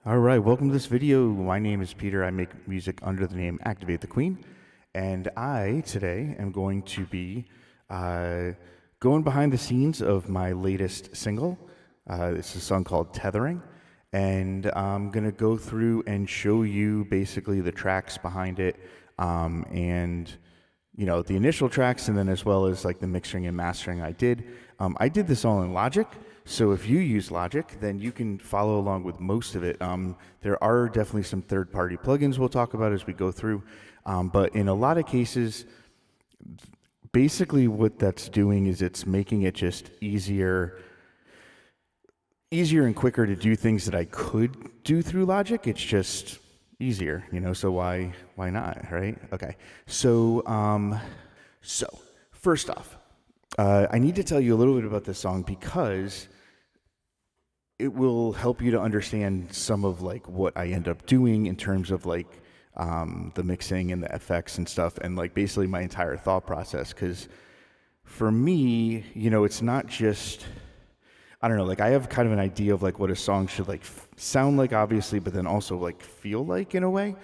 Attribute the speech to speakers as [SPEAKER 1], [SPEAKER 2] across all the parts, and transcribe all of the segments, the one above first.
[SPEAKER 1] All right, welcome to this video. My name is Peter. I make music under the name Activate the Queen, and I today am going to be going behind the scenes of my latest single. It's a song called Tethering, and I'm going to go through and show you basically the tracks behind it, and the initial tracks, and then as well as like the mixing and mastering I did. I did this all in Logic. So if you use Logic, then you can follow along with most of it. There are definitely some third-party plugins we'll talk about as we go through. But in a lot of cases, basically what that's doing is it's making it just easier and quicker to do things that I could do through Logic. It's just easier, so why not, right? Okay. So first off, I need to tell you a little bit about this song because it will help you to understand some of like what I end up doing in terms of like the mixing and the effects and stuff, and like basically my entire thought process. Because for me, it's not just, I don't know, like I have kind of an idea of like what a song should like sound like, obviously, but then also like feel like in a way.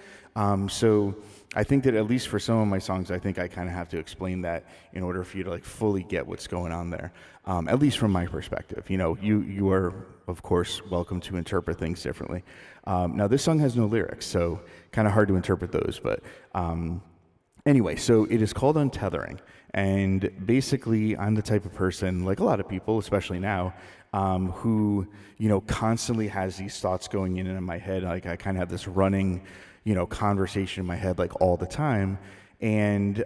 [SPEAKER 1] So I think that at least for some of my songs, I think I kind of have to explain that in order for you to like fully get what's going on there. At least from my perspective, you are of course welcome to interpret things differently. Now this song has no lyrics, so kind of hard to interpret those. But anyway, so it is called Untethering, and basically I'm the type of person, like a lot of people, especially now, who constantly has these thoughts going in and in my head. Like I kind of have this running conversation in my head like all the time, and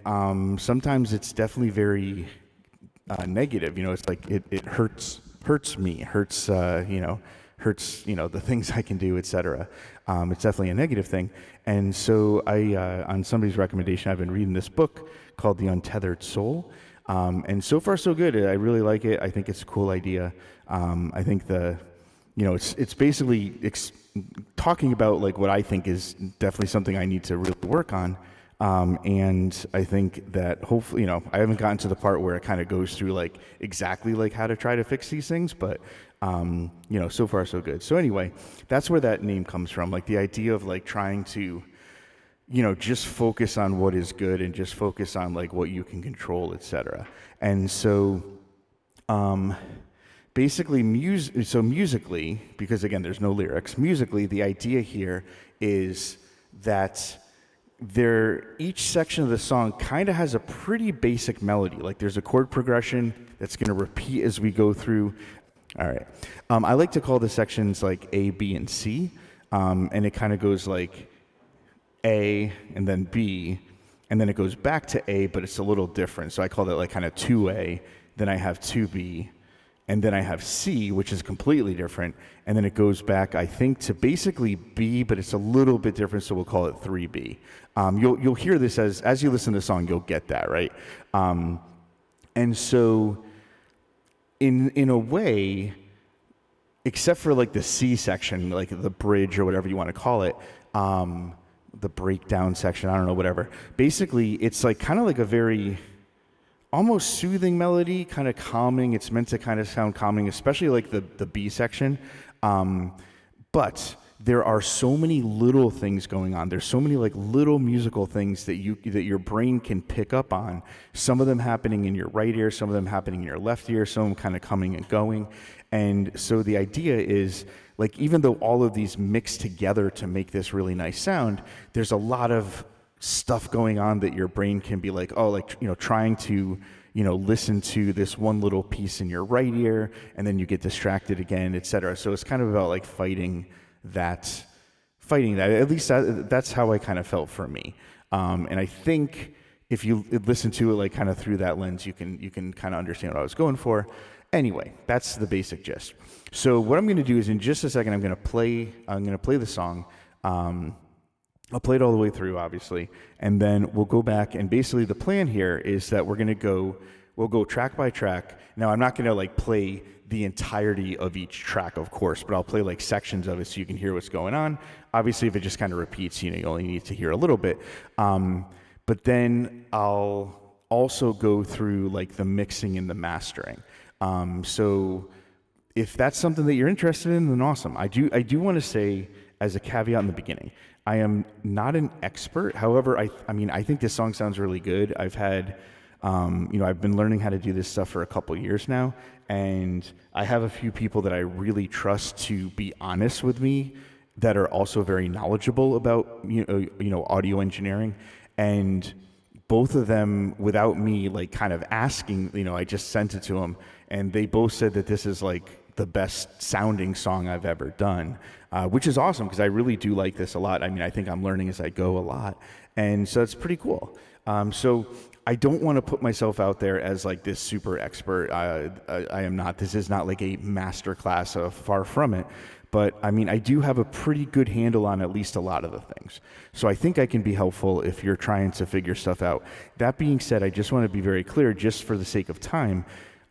[SPEAKER 1] sometimes it's definitely very negative. It's like it hurts me, hurts the things I can do, etc. It's definitely a negative thing. And so I on somebody's recommendation, I've been reading this book called The Untethered Soul, and so far so good. I really like it. I think it's a cool idea. I think it's basically talking about like what I think is definitely something I need to really work on. And I think that hopefully, I haven't gotten to the part where it kind of goes through like exactly like how to try to fix these things, but so far so good. So anyway, that's where that name comes from. Like the idea of like trying to, just focus on what is good and just focus on like what you can control, etc. And so, basically musically, because again, there's no lyrics, musically, the idea here is that each section of the song kind of has a pretty basic melody. Like there's a chord progression that's going to repeat as we go through. All right. I like to call the sections like A, B, and C. And it kind of goes like A and then B, and then it goes back to A, but it's a little different. So I call that like kind of 2A, then I have 2B, and then I have C, which is completely different, and then it goes back, I think, to basically B, but it's a little bit different, so we'll call it 3B. You'll hear this as you listen to the song, you'll get that, right? And so, in a way, except for like the C section, like the bridge or whatever you want to call it, the breakdown section, I don't know, whatever. Basically, it's like kind of like a very almost soothing melody, kind of calming. It's meant to kind of sound calming, especially like the B section. But there are so many little things going on. There's so many like little musical things that your brain can pick up on. Some of them happening in your right ear, some of them happening in your left ear, some of them kind of coming and going. And so the idea is, like, even though all of these mix together to make this really nice sound, there's a lot of stuff going on that your brain can be like, trying to, listen to this one little piece in your right ear, and then you get distracted again, etc. So it's kind of about like fighting that. At least that's how I kind of felt for me. And I think if you listen to it like kind of through that lens, you can kind of understand what I was going for. Anyway, that's the basic gist. So what I'm going to do is in just a second, I'm going to play the song. I'll play it all the way through, obviously, and then we'll go back, and basically the plan here is that we'll go track by track. Now, I'm not going to like play the entirety of each track, of course, but I'll play like sections of it so you can hear what's going on. Obviously, if it just kind of repeats, you only need to hear a little bit. But then I'll also go through like the mixing and the mastering. So if that's something that you're interested in, then awesome. I do want to say as a caveat in the beginning. I am not an expert. However, I mean, I think this song sounds really good. I've had, I've been learning how to do this stuff for a couple years now, and I have a few people that I really trust to be honest with me that are also very knowledgeable about, audio engineering. And both of them, without me like kind of asking, I just sent it to them, and they both said that this is like the best sounding song I've ever done, which is awesome because I really do like this a lot. I mean, I think I'm learning as I go a lot, and so it's pretty cool. So I don't want to put myself out there as like this super expert. I am not. This is not like a master class, far from it. But I mean, I do have a pretty good handle on at least a lot of the things. So I think I can be helpful if you're trying to figure stuff out. That being said, I just want to be very clear, just for the sake of time,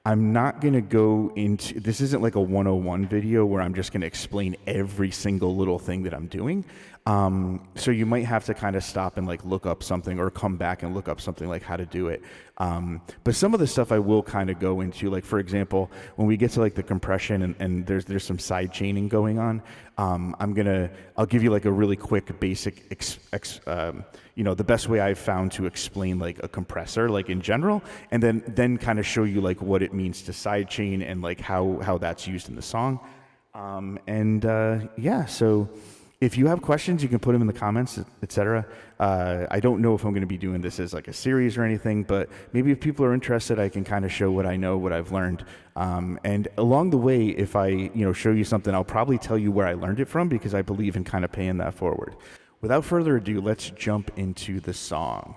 [SPEAKER 1] I'm not going to go into, this isn't like a 101 video where I'm just going to explain every single little thing that I'm doing. So you might have to kind of stop and like look up something or come back and look up something like how to do it. But some of the stuff I will kind of go into, like for example, when we get to like the compression and there's some side chaining going on, I'll give you like a really quick basic, the best way I've found to explain like a compressor, like in general, and then kind of show you like what it means to side chain and like how that's used in the song. So if you have questions, you can put them in the comments, etc. I don't know if I'm going to be doing this as like a series or anything, but maybe if people are interested, I can kind of show what I know, what I've learned. And along the way, if I show you something, I'll probably tell you where I learned it from because I believe in kind of paying that forward. Without further ado, let's jump into the song.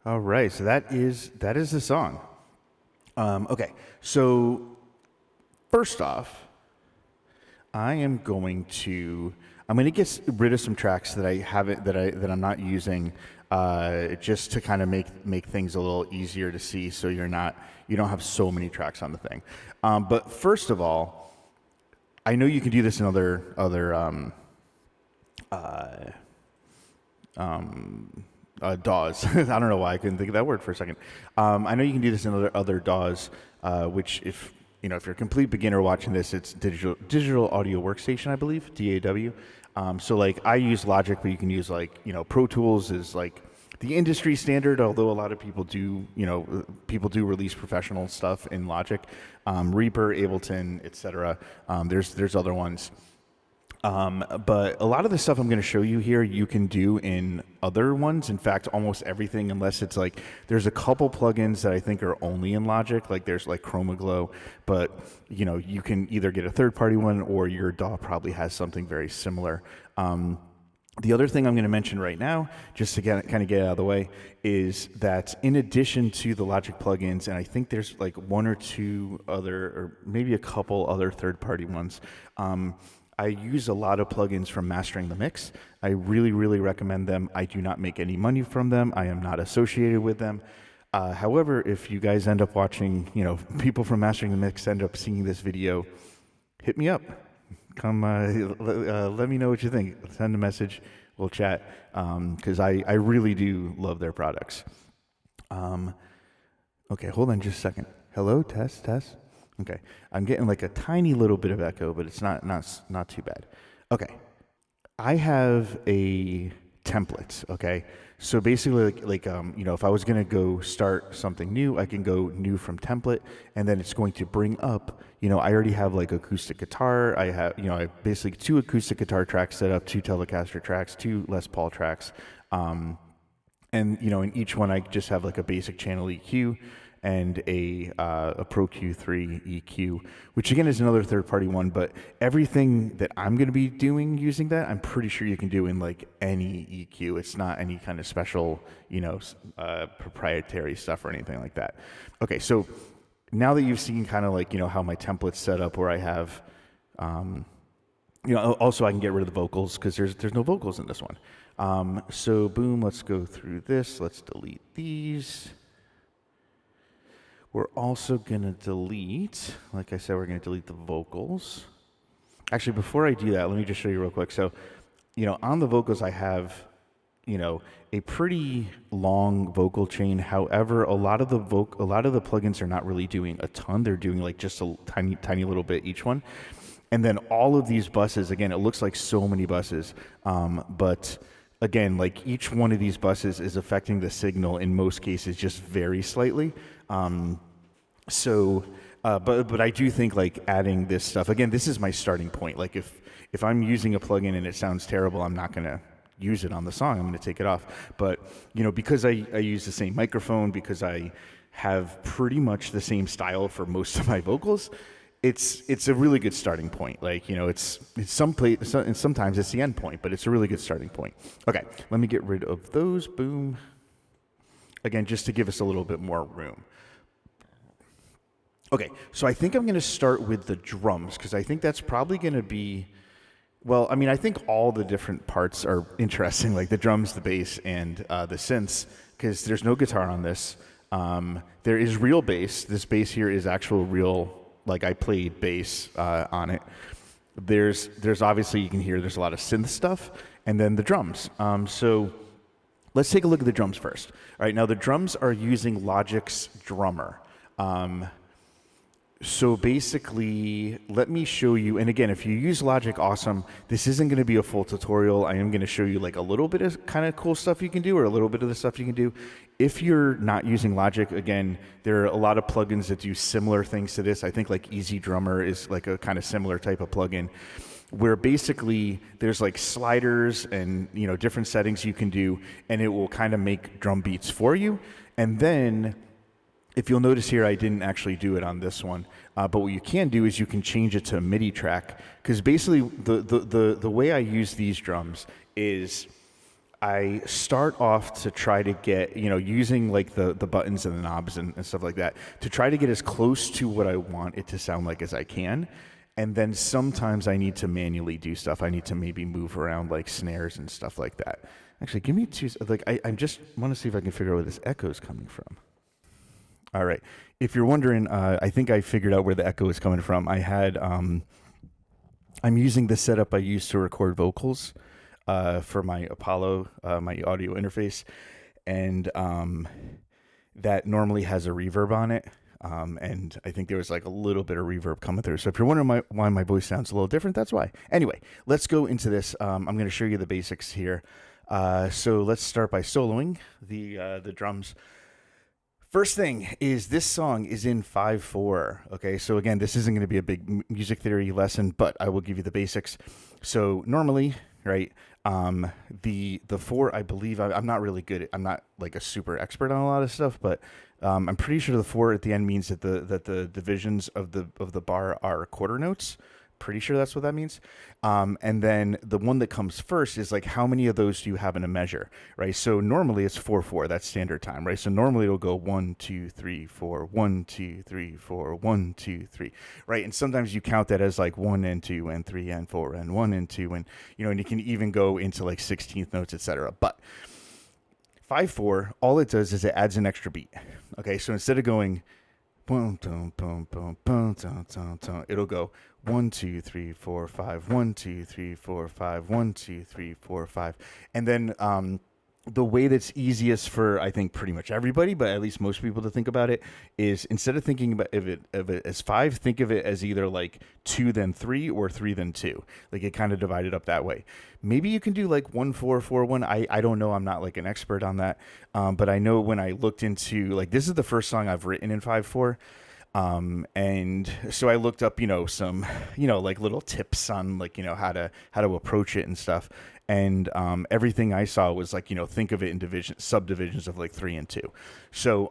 [SPEAKER 1] All right, so that is the song. Okay, so first off, I'm going to get rid of some tracks that I haven't that I'm not using, just to kind of make things a little easier to see, so you don't have so many tracks on the thing. But first of all, I know you can do this in other DAWs. I don't know why I couldn't think of that word for a second. I know you can do this in other DAWs, which if you're a complete beginner watching this, it's digital audio workstation, I believe, DAW. So like I use Logic, but you can use like Pro Tools is like the industry standard. Although a lot of people do release professional stuff in Logic, Reaper, Ableton, etc. There's other ones. But a lot of the stuff I'm going to show you here, you can do in other ones. In fact, almost everything, unless it's like, there's a couple plugins that I think are only in Logic. Like there's like Chroma Glow, but you can either get a third-party one or your DAW probably has something very similar. The other thing I'm going to mention right now, just to kind of get out of the way, is that in addition to the Logic plugins, and I think there's like one or two other, or maybe a couple other third-party ones, I use a lot of plugins from Mastering the Mix. I really, really recommend them. I do not make any money from them. I am not associated with them. However, if you guys end up watching, people from Mastering the Mix end up seeing this video, hit me up. Come, let me know what you think. Send a message. We'll chat, because I really do love their products. Okay, hold on just a second. Hello, test. Okay, I'm getting like a tiny little bit of echo, but it's not too bad. Okay, I have a template. Okay, so basically, if I was gonna go start something new, I can go new from template, and then it's going to bring up. I already have like acoustic guitar. I have, I basically 2 acoustic guitar tracks set up, 2 Telecaster tracks, 2 Les Paul tracks, and in each one I just have like a basic channel EQ. And a Pro Q3 EQ, which again is another third-party one, but everything that I'm going to be doing using that, I'm pretty sure you can do in like any EQ. It's not any kind of special, proprietary stuff or anything like that. Okay, so now that you've seen kind of like, how my template's set up, where I have, also I can get rid of the vocals because there's no vocals in this one. So boom, let's go through this. Let's delete these. We're also going to delete, like I said, we're going to delete the vocals. Actually, before I do that, let me just show you real quick. So, on the vocals, I have, a pretty long vocal chain. However, a lot of the plugins are not really doing a ton. They're doing like just a tiny little bit each one. And then all of these buses, again, it looks like so many buses, but again, like each one of these buses is affecting the signal in most cases just very slightly. But I do think like adding this stuff, again, this is my starting point. Like if I'm using a plugin and it sounds terrible, I'm not going to use it on the song. I'm going to take it off. But, because I use the same microphone, because I have pretty much the same style for most of my vocals, it's a really good starting point. Like, it's sometimes it's the end point, but it's a really good starting point. Okay, let me get rid of those. Boom. Again, just to give us a little bit more room. Okay, so I think I'm going to start with the drums, because I think that's probably going to be, well, I think all the different parts are interesting, like the drums, the bass, and the synths, because there's no guitar on this. There is real bass. This bass here is actual real, like I played bass on it. There's obviously, you can hear there's a lot of synth stuff, and then the drums. So let's take a look at the drums first. All right, now the drums are using Logic's Drummer. So basically, let me show you, and again, if you use Logic, awesome. This isn't going to be a full tutorial. I am going to show you like a little bit of kind of cool stuff you can do, or a little bit of the stuff you can do. If you're not using Logic, again, there are a lot of plugins that do similar things to this. I think like Easy Drummer is like a kind of similar type of plugin, where basically there's like sliders and different settings you can do, and it will kind of make drum beats for you. And then, if you'll notice here, I didn't actually do it on this one, but what you can do is you can change it to a MIDI track, because basically the way I use these drums is I start off to try to get, using like the buttons and the knobs and stuff like that, to try to get as close to what I want it to sound like as I can. And then sometimes I need to manually do stuff. I need to maybe move around like snares and stuff like that. Actually, give me two, like, I just want to see if I can figure out where this echo is coming from. All right. If you're wondering, I think I figured out where the echo is coming from. I'm using the setup I used to record vocals for my Apollo, my audio interface, and that normally has a reverb on it. And I think there was like a little bit of reverb coming through. So if you're wondering why my voice sounds a little different, that's why. Anyway, let's go into this. I'm going to show you the basics here. So let's start by soloing the drums. First thing is this song is in 5/4. Okay, so again, this isn't going to be a big music theory lesson, but I will give you the basics. So normally, right, the 4, I believe, I'm not really good at, I'm not like a super expert on a lot of stuff, but I'm pretty sure the 4 at the end means that the divisions of the bar are quarter notes. Pretty sure that's what that means. And then the one that comes first is like, how many of those do you have in a measure, right? So normally it's 4/4. That's standard time, right? So normally it'll go 1, 2, 3, 4, 1, 2, 3, 4, 1, 2, 3, right? And sometimes you count that as like 1 and 2 and 3 and 4 and 1 and 2 and and you can even go into like 16th notes, etc. But 5/4, all it does is it adds an extra beat. Okay, so instead of going boom, boom, boom, boom, boom, boom, boom, boom, it'll go 1, 2, 3, 4, 5, 1, 2, 3, 4, 5, 1, 2, 3, 4, 5. And then the way that's easiest for, I think, pretty much everybody, but at least most people to think about it, is instead of thinking about it as 5, think of it as either like 2 then 3 or 3 then 2. Like it kind of divided up that way. Maybe you can do like 1, 4, 4, 1. I don't know. I'm not like an expert on that. But I know when I looked into, like, this is the first song I've written in 5/4. And so I looked up, some, like little tips on like, how to approach it and stuff. And, everything I saw was like, think of it in subdivisions of like 3 and 2. So,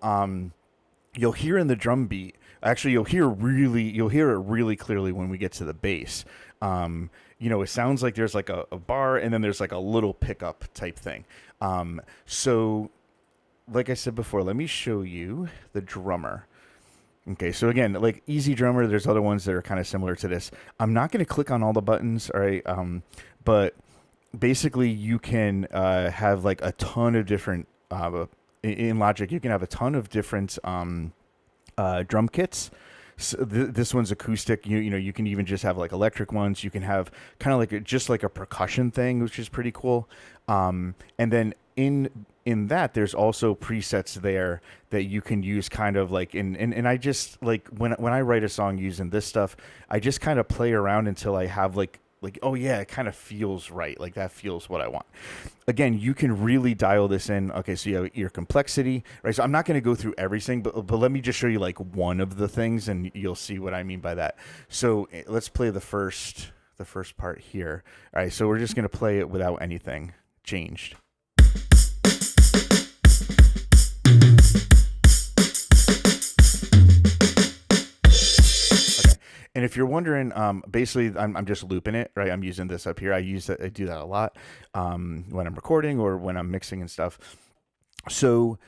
[SPEAKER 1] you'll hear in the drum beat, actually you'll hear it really clearly when we get to the bass. It sounds like there's like a bar and then there's like a little pickup type thing. So like I said before, let me show you the drummer. Okay, so again, like Easy Drummer, there's other ones that are kind of similar to this. I'm not going to click on all the buttons, all right? But basically, you can have like a ton of different, in Logic, you can have a ton of different drum kits. So this one's acoustic. You can even just have like electric ones. You can have kind of like just like a percussion thing, which is pretty cool. And then in that, there's also presets there that you can use kind of like and I just like when I write a song using this stuff, I just kind of play around until I have like, oh yeah, it kind of feels right. Like that feels what I want. Again, you can really dial this in. Okay, so you have your complexity, right? So I'm not going to go through everything, but let me just show you like one of the things and you'll see what I mean by that. So let's play the first part here. All right, so we're just going to play it without anything changed. And if you're wondering, basically, I'm just looping it, right? I'm using this up here. I do that a lot when I'm recording or when I'm mixing and stuff. So,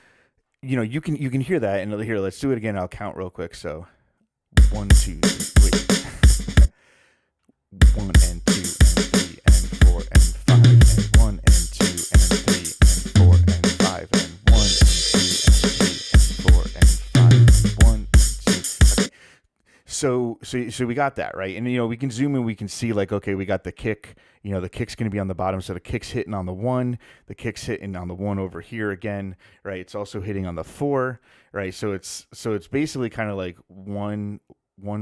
[SPEAKER 1] you can hear that. And here, let's do it again. I'll count real quick. So, 1, 2, 3, wait. 1 and 2 and 3 and 4 and 5 and 1 and 2 and 3 and 4 and 5 and 1 and 2 and 3 and 4 and 5 1 and 2. Okay. So we got that, right? And, we can zoom in, we can see like, okay, we got the kick, the kick's going to be on the bottom. So the kick's hitting on the 1, the kick's hitting on the 1 over here again, right? It's also hitting on the 4, right? So it's basically kind of like 1,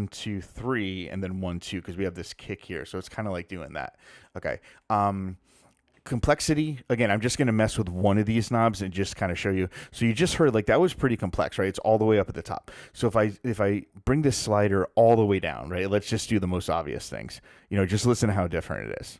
[SPEAKER 1] 2, 3, and then 1, 2, because we have this kick here. So it's kind of like doing that. Okay. Complexity, again, I'm just going to mess with one of these knobs and just kind of show you. So you just heard like that was pretty complex, right? It's all the way up at the top. So if I bring this slider all the way down, right? Let's just do the most obvious things. Just listen to how different it is.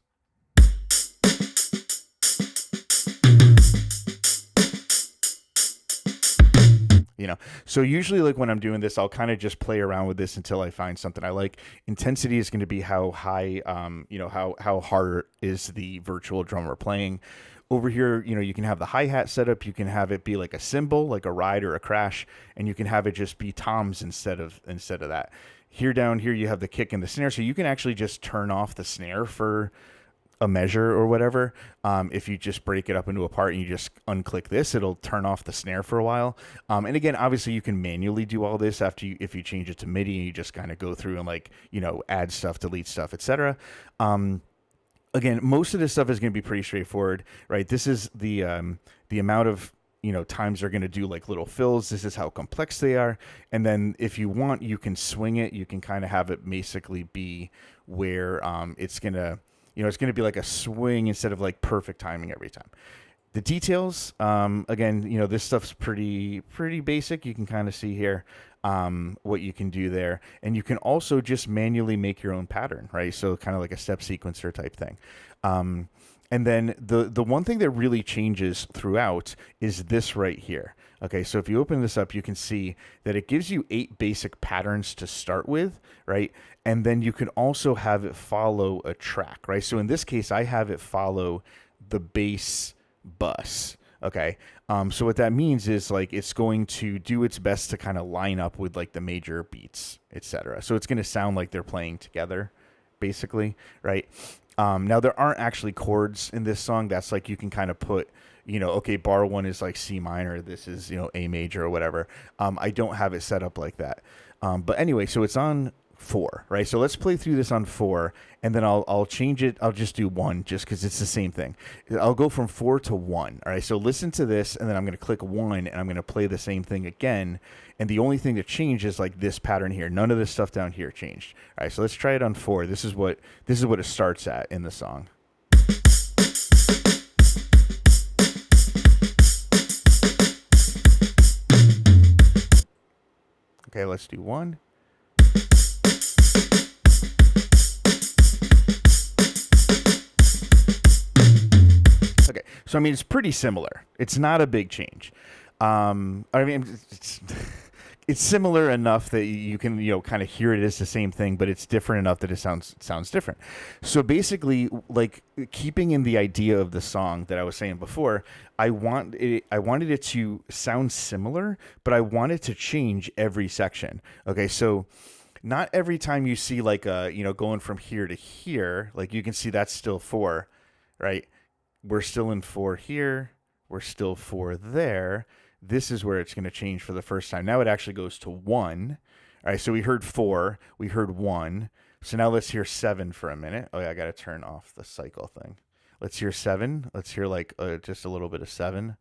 [SPEAKER 1] So usually like when I'm doing this, I'll kind of just play around with this until I find something I like. Intensity is going to be how high, how hard is the virtual drummer playing. over here, you can have the hi-hat set up. You can have it be like a cymbal, like a ride or a crash, and you can have it just be toms instead of that. Here down here, you have the kick and the snare, so you can actually just turn off the snare for a measure or whatever. If you just break it up into a part and you just unclick this, it'll turn off the snare for a while. And again, obviously you can manually do all this if you change it to MIDI, and you just kind of go through and add stuff, delete stuff, etc. Again, most of this stuff is going to be pretty straightforward, right? This is the amount of times they're going to do like little fills. This is how complex they are. And then if you want, you can swing it. You can kind of have it basically be where it's going to it's going to be like a swing instead of like perfect timing every time. The details, again, this stuff's pretty basic. You can kind of see here what you can do there. And you can also just manually make your own pattern, right? So kind of like a step sequencer type thing. And then the one thing that really changes throughout is this right here. Okay, so if you open this up, you can see that it gives you 8 basic patterns to start with, right? And then you can also have it follow a track, right? So in this case, I have it follow the bass bus. Okay, so what that means is like it's going to do its best to kind of line up with like the major beats, etc. So it's going to sound like they're playing together, basically, right? Now there aren't actually chords in this song. That's like you can kind of put, okay, bar 1 is like C minor. This is A major or whatever. I don't have it set up like that. But anyway, so it's on 4, right? So let's play through this on 4, and then I'll change it. I'll just do 1 just because it's the same thing. I'll go from 4 to 1. All right, so listen to this, and then I'm going to click 1, and I'm going to play the same thing again. And the only thing that changed is like this pattern here. None of this stuff down here changed. All right, so let's try it on 4. This is what it starts at in the song. Okay, let's do 1. Okay, so I mean, it's pretty similar. It's not a big change. I mean, it's similar enough that you can kind of hear it as the same thing, but it's different enough that it sounds different. So basically, like keeping in the idea of the song that I was saying before, I wanted it to sound similar, but I wanted to change every section. Okay, so not every time you see like going from here to here, like you can see that's still 4, right? We're still in 4 here. We're still 4 there. This is where it's going to change for the first time. Now it actually goes to 1. All right, so we heard 4. We heard 1. So now let's hear 7 for a minute. Oh, yeah, I got to turn off the cycle thing. Let's hear 7. Let's hear like just a little bit of 7.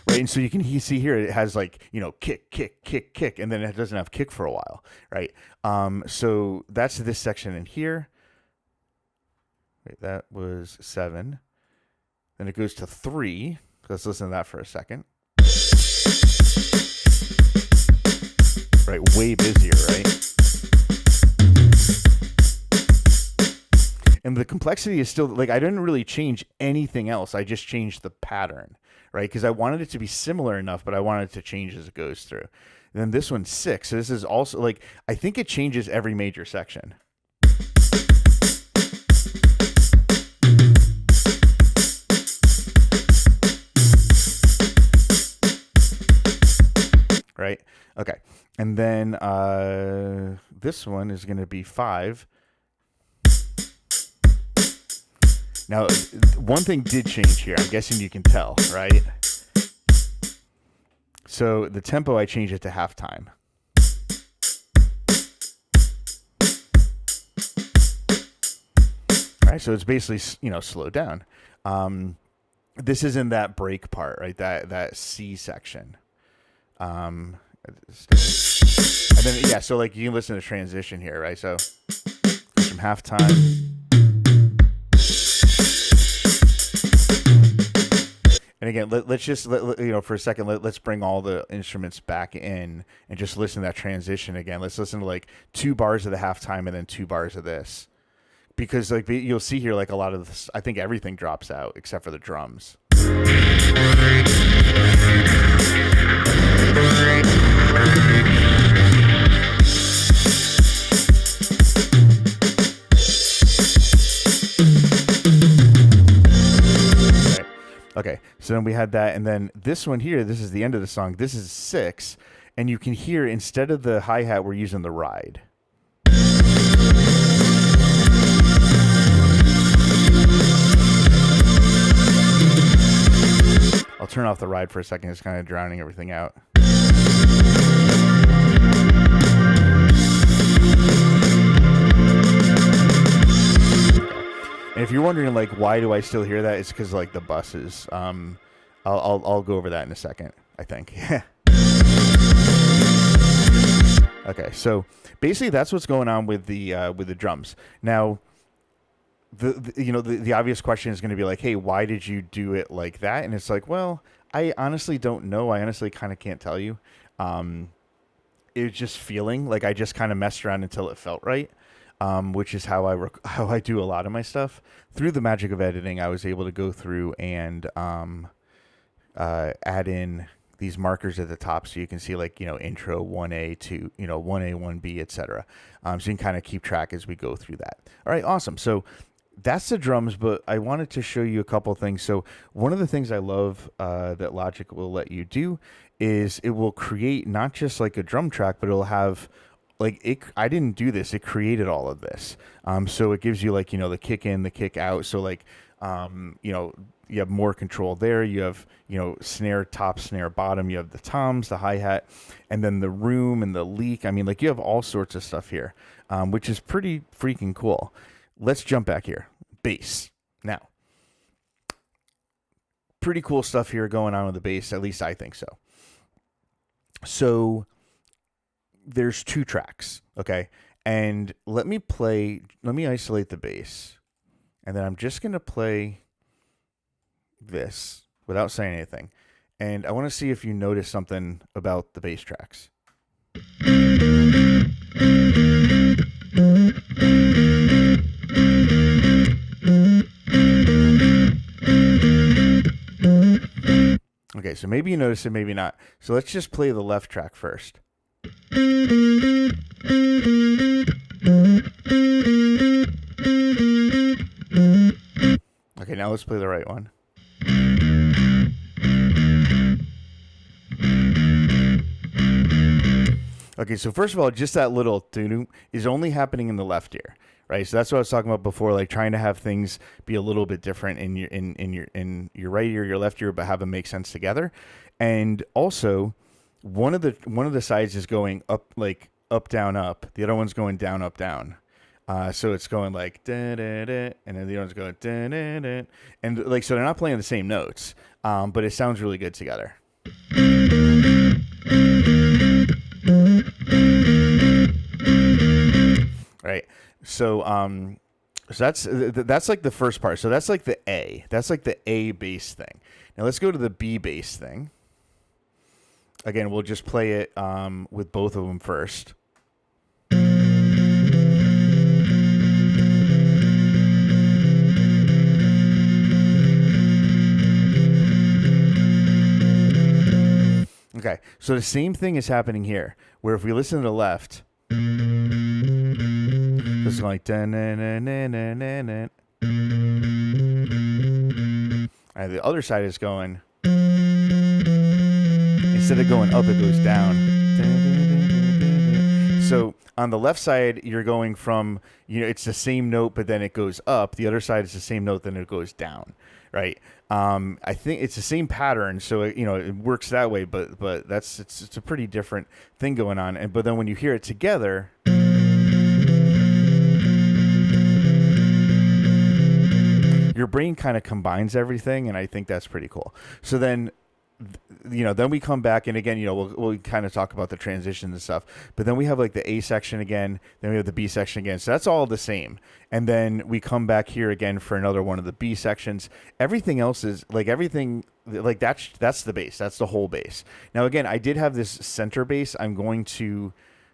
[SPEAKER 1] And so you can see here it has like kick, kick, kick, kick, and then it doesn't have kick for a while, right? So that's this section in here. Wait, that was 7. Then it goes to 3. Let's listen to that for a second. Right, way busier, right? And the complexity is still like I didn't really change anything else. I just changed the pattern, right? Because I wanted it to be similar enough, but I wanted it to change as it goes through. And then this one's 6. So this is also like I think it changes every major section. Right? Okay. And then this one is going to be 5. Now, one thing did change here. I'm guessing you can tell, right? So the tempo, I changed it to halftime. All right, so it's basically, slowed down. This is in that break part, right? That C section. And then, yeah, so like you can listen to transition here, right? So from halftime. And again, let's just, for a second, let's bring all the instruments back in and just listen to that transition again. Let's listen to like 2 bars of the halftime and then 2 bars of this. Because like you'll see here, like a lot of this, I think everything drops out except for the drums. Okay, so then we had that, and then this one here, this is the end of the song. This is 6, and you can hear instead of the hi-hat, we're using the ride. I'll turn off the ride for a second. It's kind of drowning everything out. And if you're wondering, like, why do I still hear that? It's because, like, the buses. I'll go over that in a second, I think. Okay, so basically that's what's going on with the drums. Now, the obvious question is going to be like, hey, why did you do it like that? And it's like, well, I honestly don't know. I honestly kind of can't tell you. It was just feeling like I just kind of messed around until it felt right. Which is how I do a lot of my stuff. Through the magic of editing, I was able to go through and add in these markers at the top, so you can see, like, intro 1A to 1A, 1B, etc. So you can kind of keep track as we go through that. All right, awesome. So that's the drums, but I wanted to show you a couple things. So one of the things I love that Logic will let you do is it will create not just like a drum track, but it'll have I didn't do this. It created all of this. So it gives you like, the kick in, the kick out. So like, you have more control there. You have, snare, top, snare, bottom. You have the toms, the hi-hat, and then the room and the leak. I mean, like, you have all sorts of stuff here, which is pretty freaking cool. Let's jump back here. Bass. Now, pretty cool stuff here going on with the bass. At least I think so. So there's 2 tracks, okay? And let me isolate the bass. And then I'm just going to play this without saying anything. And I want to see if you notice something about the bass tracks. Okay, so maybe you notice it, maybe not. So let's just play the left track first. Okay, now let's play the right one. Okay, so first of all, just that little doo-doo is only happening in the left ear, right? So that's what I was talking about before, like trying to have things be a little bit different in your right ear, your left ear, but have them make sense together. And also, one of the sides is going up, like up, down, up. The other one's going down, up, down. So it's going like da da da, and then the other one's going da da da, and like so they're not playing the same notes, but it sounds really good together. Right. So that's like the first part. So that's like the A. That's like the A bass thing. Now let's go to the B bass thing. Again, we'll just play it with both of them first. Okay, so the same thing is happening here, where if we listen to the left, it's going like da-na-na-na-na-na. And the other side is going, instead of going up, it goes down. So on the left side, you're going from, it's the same note, but then it goes up. The other side is the same note, then it goes down, right? I think it's the same pattern, so it works that way. But it's a pretty different thing going on. But then when you hear it together, your brain kind of combines everything, and I think that's pretty cool. So then, then we come back, and again, we'll kind of talk about the transitions and stuff. But then we have like the A section again, then we have the B section again. So that's all the same. And then we come back here again for another one of the B sections. Everything else is like that's the bass. That's the whole bass. Now again, I did have this center bass. I'm going to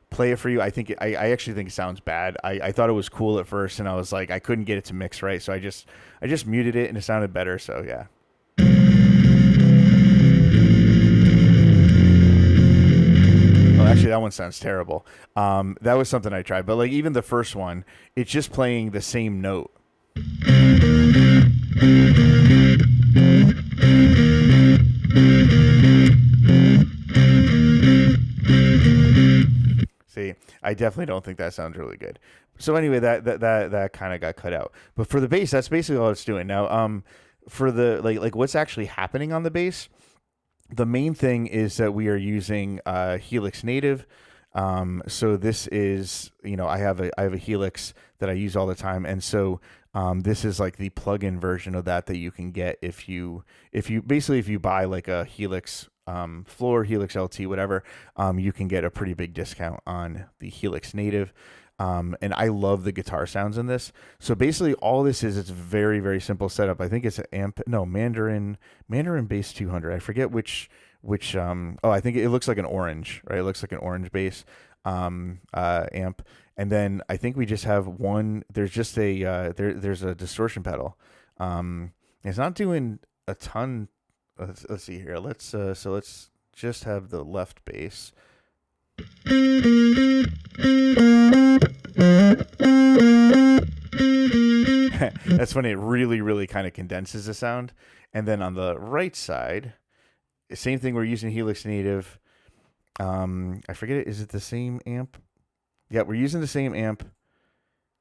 [SPEAKER 1] play it for you. I actually think it sounds bad. I thought it was cool at first, and I was like, I couldn't get it to mix right, so I just muted it, and it sounded better. So yeah. Actually, that one sounds terrible. That was something I tried. But like even the first one, it's just playing the same note. I definitely don't think that sounds really good. So anyway, that kind of got cut out. But for the bass, that's basically all it's doing. Now, for the like what's actually happening on the bass, the main thing is that we are using Helix Native. So this is, I have a Helix that I use all the time, and so this is like the plug-in version of that you can get if you buy like a Helix Floor, Helix LT, whatever, you can get a pretty big discount on the Helix Native. And I love the guitar sounds in this. So basically, all this is, it's very, very simple setup. I think it's Mandarin Bass 200. I forget which. I think it looks like an orange, right? It looks like an orange bass amp. And then I think we just have one. There's just there's a distortion pedal. It's not doing a ton. Let's see here. Let's just have the left bass. That's funny. It really, really kind of condenses the sound. And then on the right side, same thing. We're using Helix Native. I forget it. Is it the same amp? Yeah, we're using the same amp.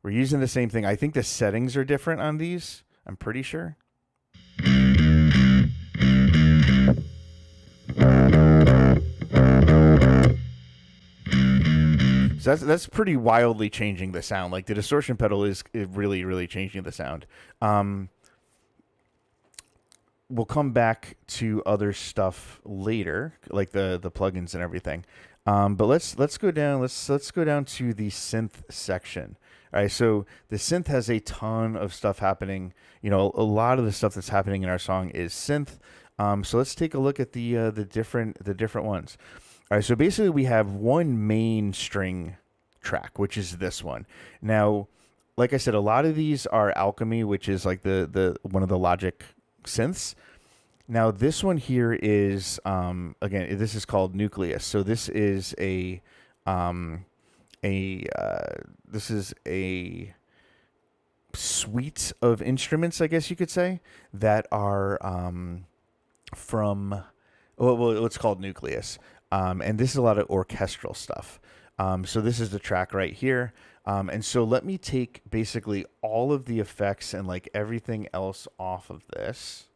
[SPEAKER 1] We're using the same thing. I think the settings are different on these. I'm pretty sure. So that's pretty wildly changing the sound. Like the distortion pedal is really, really changing the sound. We'll come back to other stuff later, like the plugins and everything. But let's go down. Let's go down to the synth section. All right. So the synth has a ton of stuff happening. A lot of the stuff that's happening in our song is synth. So let's take a look at the different ones. All right, so basically we have one main string track, which is this one. Now, like I said, a lot of these are Alchemy, which is like the one of the Logic synths. Now, this one here is again, this is called Nucleus. So this is a suite of instruments, I guess you could say, that are from what's called Nucleus. And this is a lot of orchestral stuff. So this is the track right here. And so let me take basically all of the effects and like everything else off of this.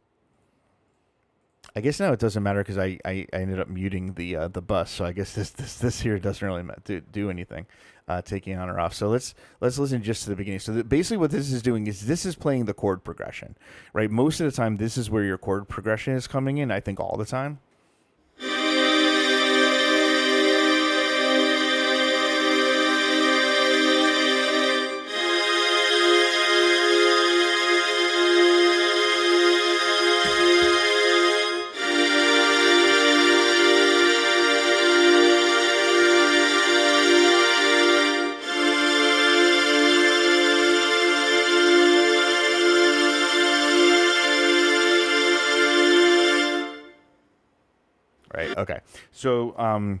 [SPEAKER 1] I guess now it doesn't matter because I ended up muting the bus. So I guess this here doesn't really do anything, taking on or off. So let's listen just to the beginning. So basically what this is doing is this is playing the chord progression, right? Most of the time, this is where your chord progression is coming in. I think all the time. Okay, so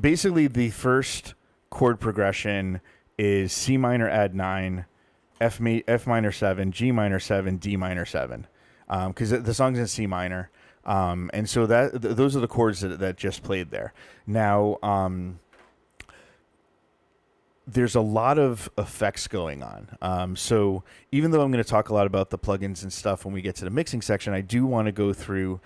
[SPEAKER 1] basically the first chord progression is C minor add 9, F minor 7, G minor 7, D minor 7, because the song's in C minor, and so those are the chords that just played there. Now, there's a lot of effects going on. So even though I'm going to talk a lot about the plugins and stuff when we get to the mixing section, I do want to go through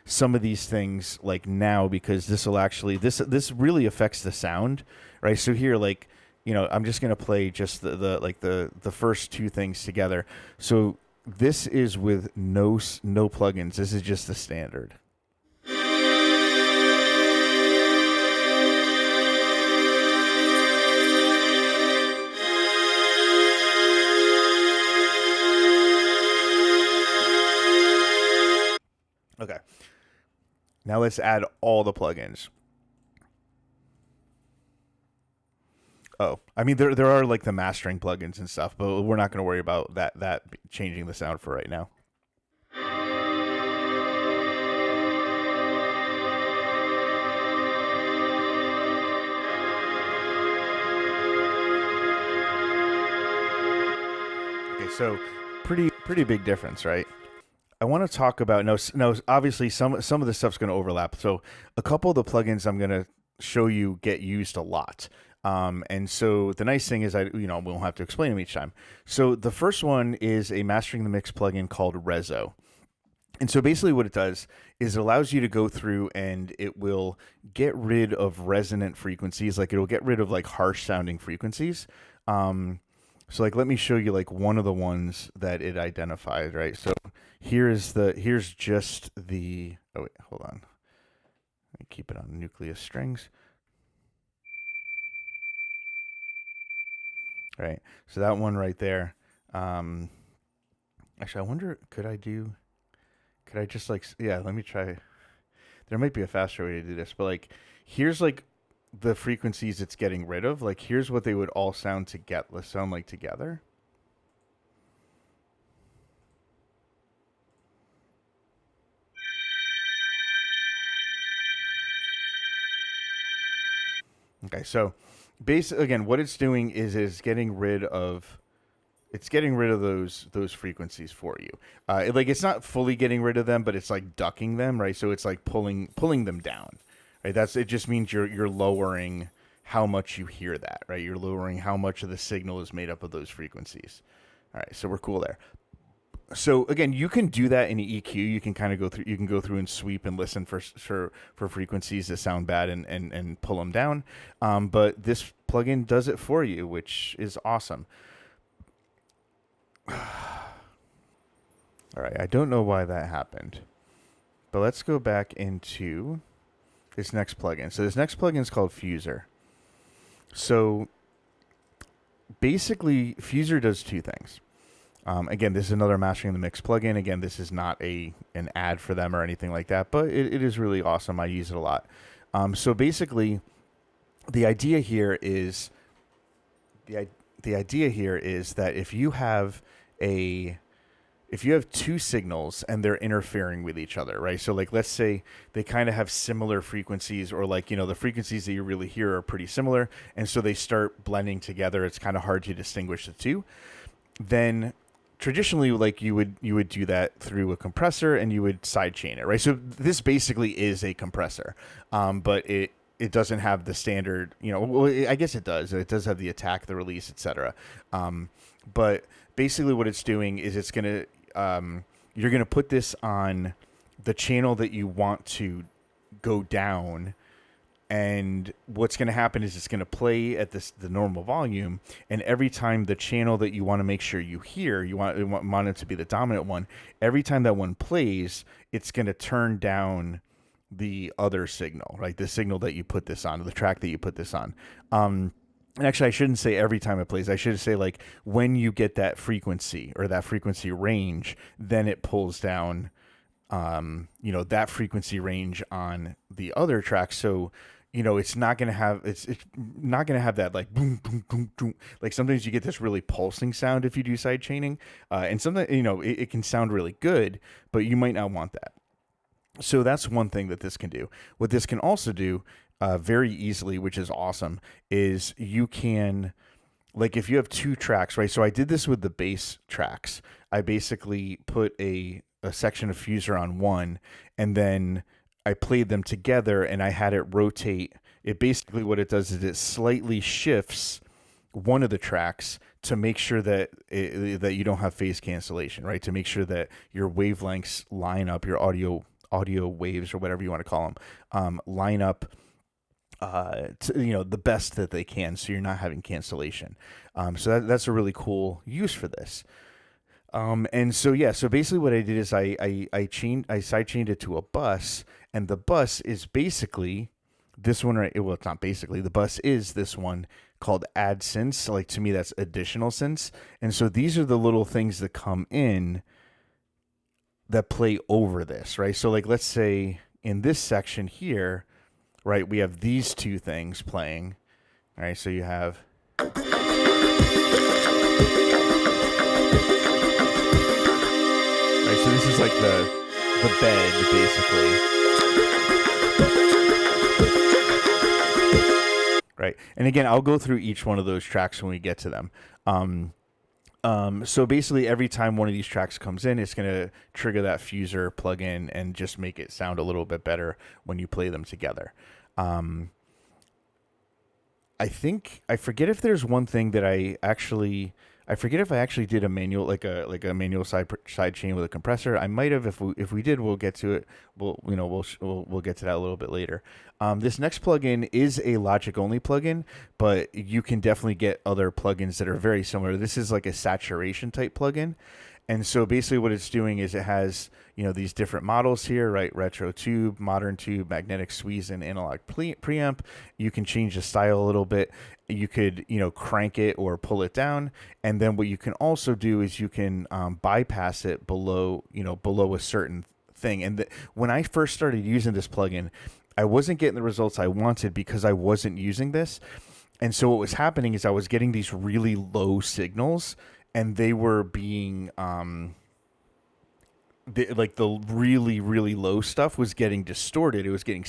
[SPEAKER 1] some of these things like now, because this will actually this really affects the sound, right? So here, like, I'm just gonna play just the first two things together. So this is with no plugins. This is just the standard. Okay. Now let's add all the plugins. Oh, I mean, there are like the mastering plugins and stuff, but we're not going to worry about that changing the sound for right now. Okay, so pretty big difference, right? I want to talk about no. Obviously, some of the stuff's going to overlap. So a couple of the plugins I'm going to show you get used a lot. And so the nice thing is we won't have to explain them each time. So the first one is a mastering the mix plugin called Rezo. And so basically what it does is it allows you to go through and it will get rid of resonant frequencies. Like it'll get rid of like harsh sounding frequencies. So like, let me show you like one of the ones that it identified, right? So here's just the, oh wait, hold on. Let me keep it on nucleus strings. Right. So that one right there. Actually, I wonder, could I just like, yeah, let me try. There might be a faster way to do this, but like, here's like the frequencies it's getting rid of. Like, here's what they would all sound like together. Okay, so again, what it's doing is getting rid of those frequencies for you. It's not fully getting rid of them, but it's like ducking them, right? So it's like pulling them down, right? It just means you're lowering how much you hear that, right? You're lowering how much of the signal is made up of those frequencies. All right, so we're cool there. So again, you can do that in EQ. You can kind of go through. You can go through and sweep and listen for frequencies that sound bad and pull them down. But this plugin does it for you, which is awesome. All right, I don't know why that happened, but let's go back into this next plugin. So this next plugin is called Fuser. So basically, Fuser does two things. Again, this is another mastering the mix plugin. Again, this is not an ad for them or anything like that, but it is really awesome. I use it a lot. So basically, the idea here is that if you have two signals and they're interfering with each other, right? So like, let's say they kind of have similar frequencies, or like, the frequencies that you really hear are pretty similar, and so they start blending together. It's kind of hard to distinguish the two. Then traditionally, like, you would do that through a compressor and you would sidechain it, right? So this basically is a compressor, but it doesn't have the standard, well, I guess it does. It does have the attack, the release, etc. But basically what it's doing is it's going to, you're going to put this on the channel that you want to go down. And what's going to happen is it's going to play at the normal volume, and every time the channel that you want to make sure you hear, you want it to be the dominant one. Every time that one plays, it's going to turn down the other signal, right? The signal that you put this on, the track that you put this on. And actually, I shouldn't say every time it plays. I should say, like, when you get that frequency or that frequency range, then it pulls down, that frequency range on the other track. So, it's not going to have, it's not going to have that like boom, boom, boom, boom. Like sometimes you get this really pulsing sound if you do side chaining. And sometimes, it can sound really good, but you might not want that. So that's one thing that this can do. What this can also do very easily, which is awesome, is you can, like, if you have two tracks, right? So I did this with the bass tracks. I basically put a section of Fuser on one, and then I played them together and I had it rotate. It basically, what it does is it slightly shifts one of the tracks to make sure that that you don't have phase cancellation, right? To make sure that your wavelengths line up, your audio waves or whatever you want to call them, line up the best that they can, so you're not having cancellation. So that's a really cool use for this. And so basically what I did is I sidechained it to a bus, and the bus is basically this one, right? Well, it's not basically, the bus is this one called add synths. Like, to me, that's additional synths. And so these are the little things that come in that play over this, right? So like, let's say in this section here, right, we have these two things playing. All right, so you have, right, so this is like the bed, basically. Right. And again, I'll go through each one of those tracks when we get to them. So basically, every time one of these tracks comes in, it's going to trigger that Fuser plugin and just make it sound a little bit better when you play them together. I think I forget if there's one thing that I forget if I actually did a manual like a manual side chain with a compressor. I might have. If we did, we'll get to it. We'll get to that a little bit later. This next plugin is a Logic only plugin, but you can definitely get other plugins that are very similar. This is like a saturation type plugin. And so basically what it's doing is it has, these different models here, right? Retro tube, modern tube, magnetic squeeze, and analog preamp. You can change the style a little bit. You could, crank it or pull it down. And then what you can also do is you can bypass it below a certain thing. And when I first started using this plugin, I wasn't getting the results I wanted because I wasn't using this. And so what was happening is I was getting these really low signals, and they were being like the really really low stuff was getting distorted. It was getting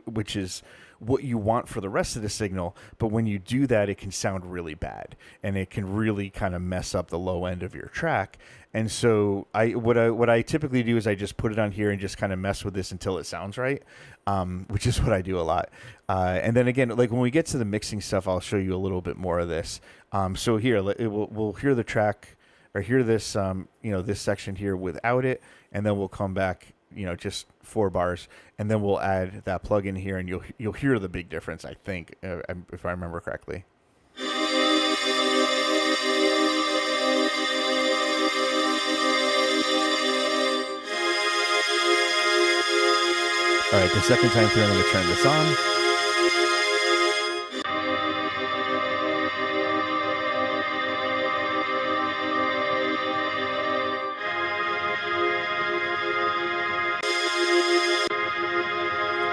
[SPEAKER 1] which is what you want for the rest of the signal, but when you do that it can sound really bad, and it can really kind of mess up the low end of your track. And so what I typically do is I just put it on here and just kind of mess with this until it sounds right, which is what I do a lot. And then again, like when we get to the mixing stuff, I'll show you a little bit more of this. So here we'll hear the track, or hear this, this section here without it, and then we'll come back, just 4 bars, and then we'll add that plugin here, and you'll hear the big difference, I think, if I remember correctly. All right, the second time through, I'm going to turn this on.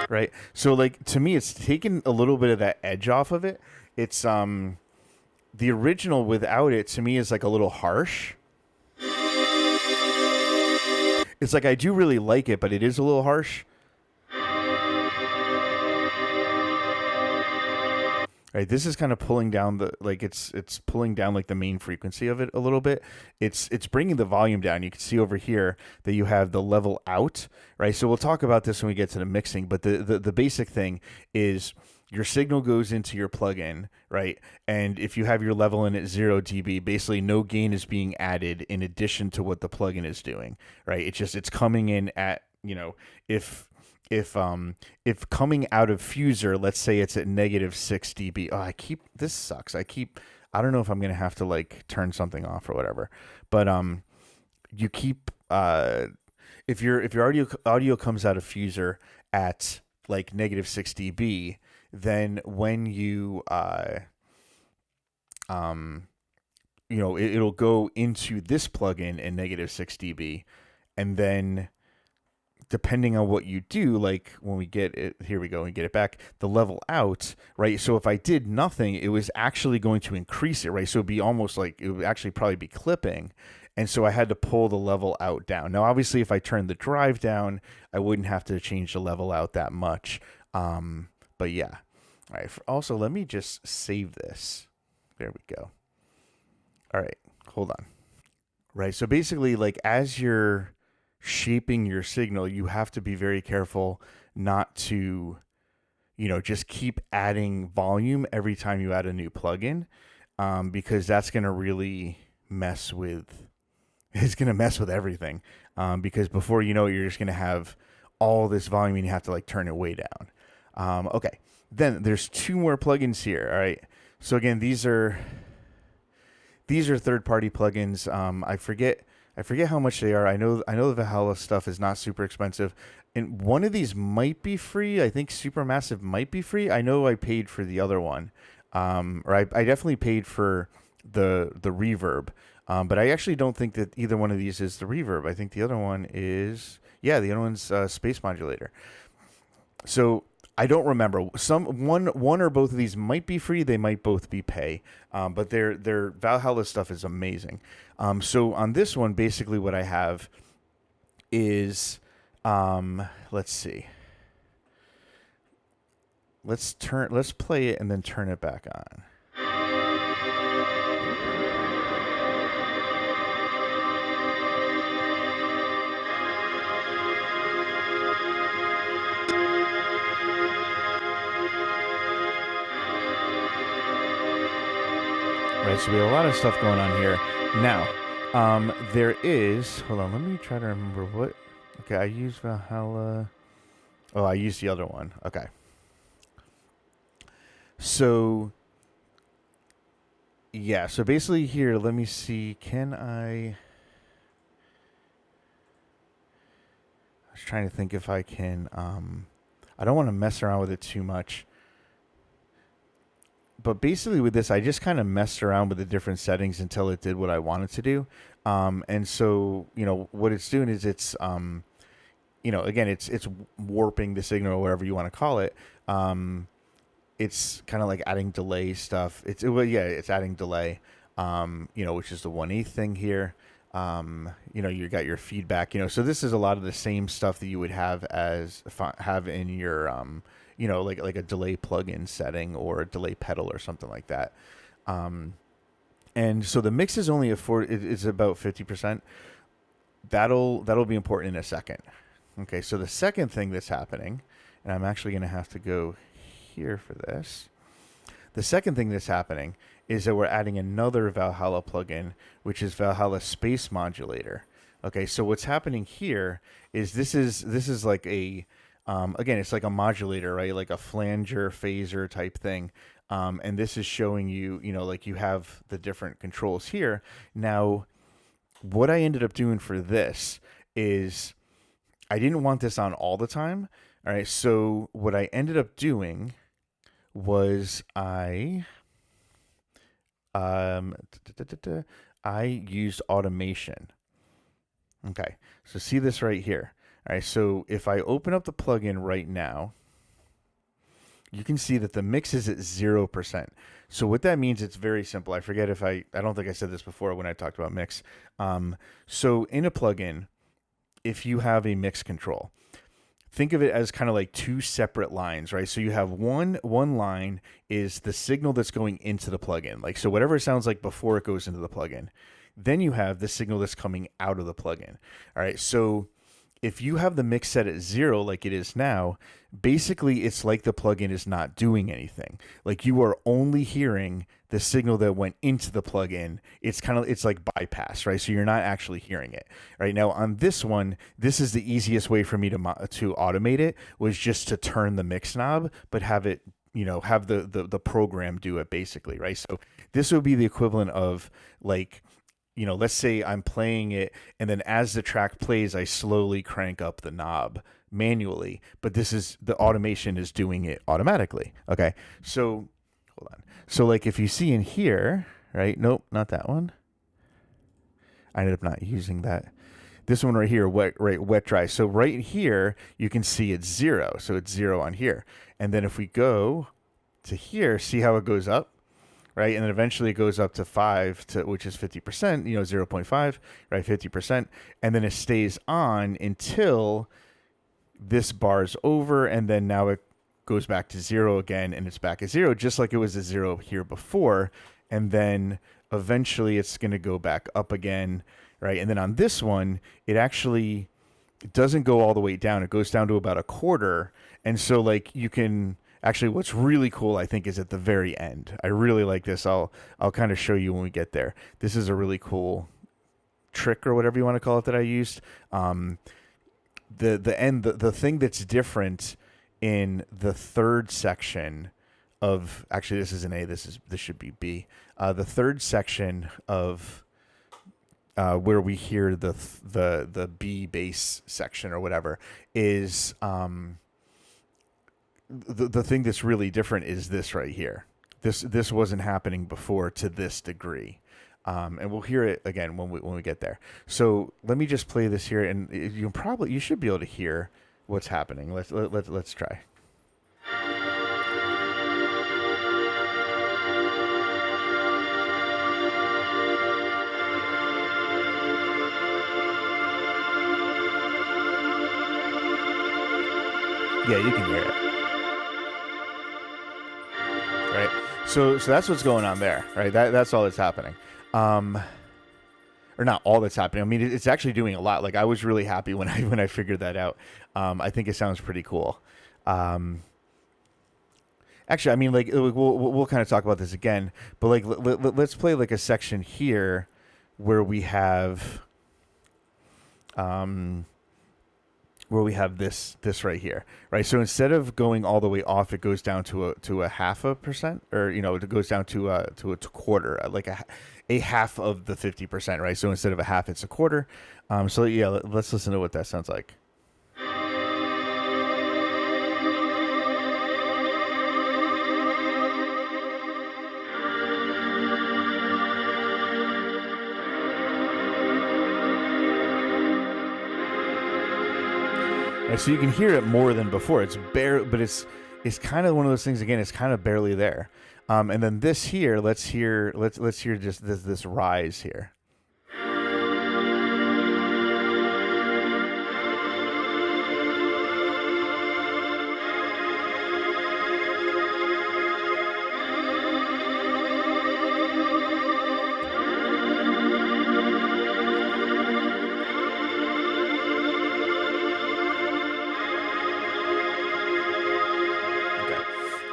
[SPEAKER 1] Right. So like to me it's taken a little bit of that edge off of it. It's the original without it to me is like a little harsh. It's like I do really like it, but it is a little harsh. Right, this is kind of pulling down it's pulling down like the main frequency of it a little bit. It's bringing the volume down. You can see over here that you have the level out, right? So we'll talk about this when we get to the mixing, but the basic thing is your signal goes into your plugin, right? And if you have your level in at 0 dB, basically no gain is being added in addition to what the plugin is doing, right? It's coming in at, if coming out of Fuser, let's say it's at -6 dB. Oh, this sucks. I don't know if I'm gonna have to like turn something off or whatever. But you keep if your audio comes out of Fuser at like -6 dB, then when you it'll go into this plugin in -6 dB, and then depending on what you do, like when we get it, here we go, and get it back, the level out, right? So if I did nothing, it was actually going to increase it, right? So it'd be almost like it would actually probably be clipping. And so I had to pull the level out down. Now, obviously, if I turned the drive down, I wouldn't have to change the level out that much. But yeah. All right. Also, let me just save this. There we go. All right. Hold on. Right. So basically, like as you're shaping your signal, you have to be very careful not to, just keep adding volume every time you add a new plugin, because that's going to really mess with everything. Because before you know it, you're just going to have all this volume and you have to like turn it way down. Okay. Then there's 2 more plugins here. All right. So again, these are third-party plugins. I forget how much they are. I know the Valhalla stuff is not super expensive, and one of these might be free. I think Supermassive might be free. I know I paid for the other one, or I definitely paid for the reverb, but I actually don't think that either one of these is the reverb. I think the other one is, the other one's Space Modulator. So I don't remember. One or both of these might be free. They might both be pay. But their Valhalla stuff is amazing. So on this one, basically what I have is, let's see. Let's play it and then turn it back on. Right, so we have a lot of stuff going on here. Now, there is, hold on, let me try to remember what, okay, I used Valhalla. Oh, I used the other one. Okay. So, yeah, so basically here, let me see, I was trying to think if I can, I don't want to mess around with it too much. But basically with this, I just kind of messed around with the different settings until it did what I wanted to do. And so, what it's doing is it's, again, it's warping the signal or whatever you want to call it. It's kind of like adding delay stuff. It's adding delay, which is the 1/8 thing here. You got your feedback, so this is a lot of the same stuff that you would have have in your, like a delay plugin setting or a delay pedal or something like that. And so the mix is only it's about 50%. That'll be important in a second. Okay. So the second thing that's happening, and I'm actually going to have to go here for this. The second thing that's happening is that we're adding another Valhalla plugin, which is Valhalla Space Modulator. Okay, so what's happening here is this is like a again, it's like a modulator, right? Like a flanger, phaser type thing. And this is showing you, like you have the different controls here. Now, what I ended up doing for this is I didn't want this on all the time. All right, so what I ended up doing was I used automation. Okay, so see this right here. All right, so if I open up the plugin right now, you can see that the mix is at 0%. So what that means, it's very simple. I forget if I don't think I said this before when I talked about mix. So in a plugin, if you have a mix control, think of it as kind of like two separate lines, right? So you have one line is the signal that's going into the plugin. Like, so whatever it sounds like before it goes into the plugin. Then you have the signal that's coming out of the plugin. All right. So if you have the mix set at 0, like it is now, basically it's like the plugin is not doing anything. Like you are only hearing the signal that went into the plugin. It's like bypass, right? So you're not actually hearing it. Right now on this one, this is the easiest way for me to automate it, was just to turn the mix knob, but have it, have the program do it basically, right? So this would be the equivalent of like, let's say I'm playing it, and then as the track plays, I slowly crank up the knob manually, but the automation is doing it automatically. Okay. So hold on. So like if you see in here, right? Nope, not that one. I ended up not using that. This one right here, wet, dry. So right here, you can see it's 0. So it's 0 on here. And then if we go to here, see how it goes up? Right, and then eventually it goes up to 5, which is 50%, 0.5, right, 50%, and then it stays on until this bar's over, and then now it goes back to 0 again, and it's back at 0, just like it was at 0 here before, and then eventually it's going to go back up again, right, and then on this one, it actually doesn't go all the way down. It goes down to about a quarter, and so like you can... Actually, what's really cool, I think, is at the very end. I really like this. I'll kind of show you when we get there. This is a really cool trick or whatever you want to call it that I used. The thing that's different in the third section of, actually this is an A. This should be B. The third section of where we hear the B bass section or whatever is. The thing that's really different is this right here. This wasn't happening before to this degree, and we'll hear it again when we get there. So let me just play this here, and you should be able to hear what's happening. Let's try. Yeah, you can hear it. Right. So that's what's going on there, right? That's all that's happening. Or not all that's happening. I mean, it's actually doing a lot. Like I was really happy when I figured that out. I think it sounds pretty cool. And Actually, I mean, like we'll kind of talk about this again, but like let's play like a section here where we have um where we have this right here, right? So instead of going all the way off, it goes down to a half a percent, or it goes down to a quarter, like a half of the 50%, right? So instead of a half, it's a quarter. So yeah, let's listen to what that sounds like. Right, so you can hear it more than before. It's bare, but it's kind of one of those things. Again, it's kind of barely there. And then this here, let's hear just this rise here.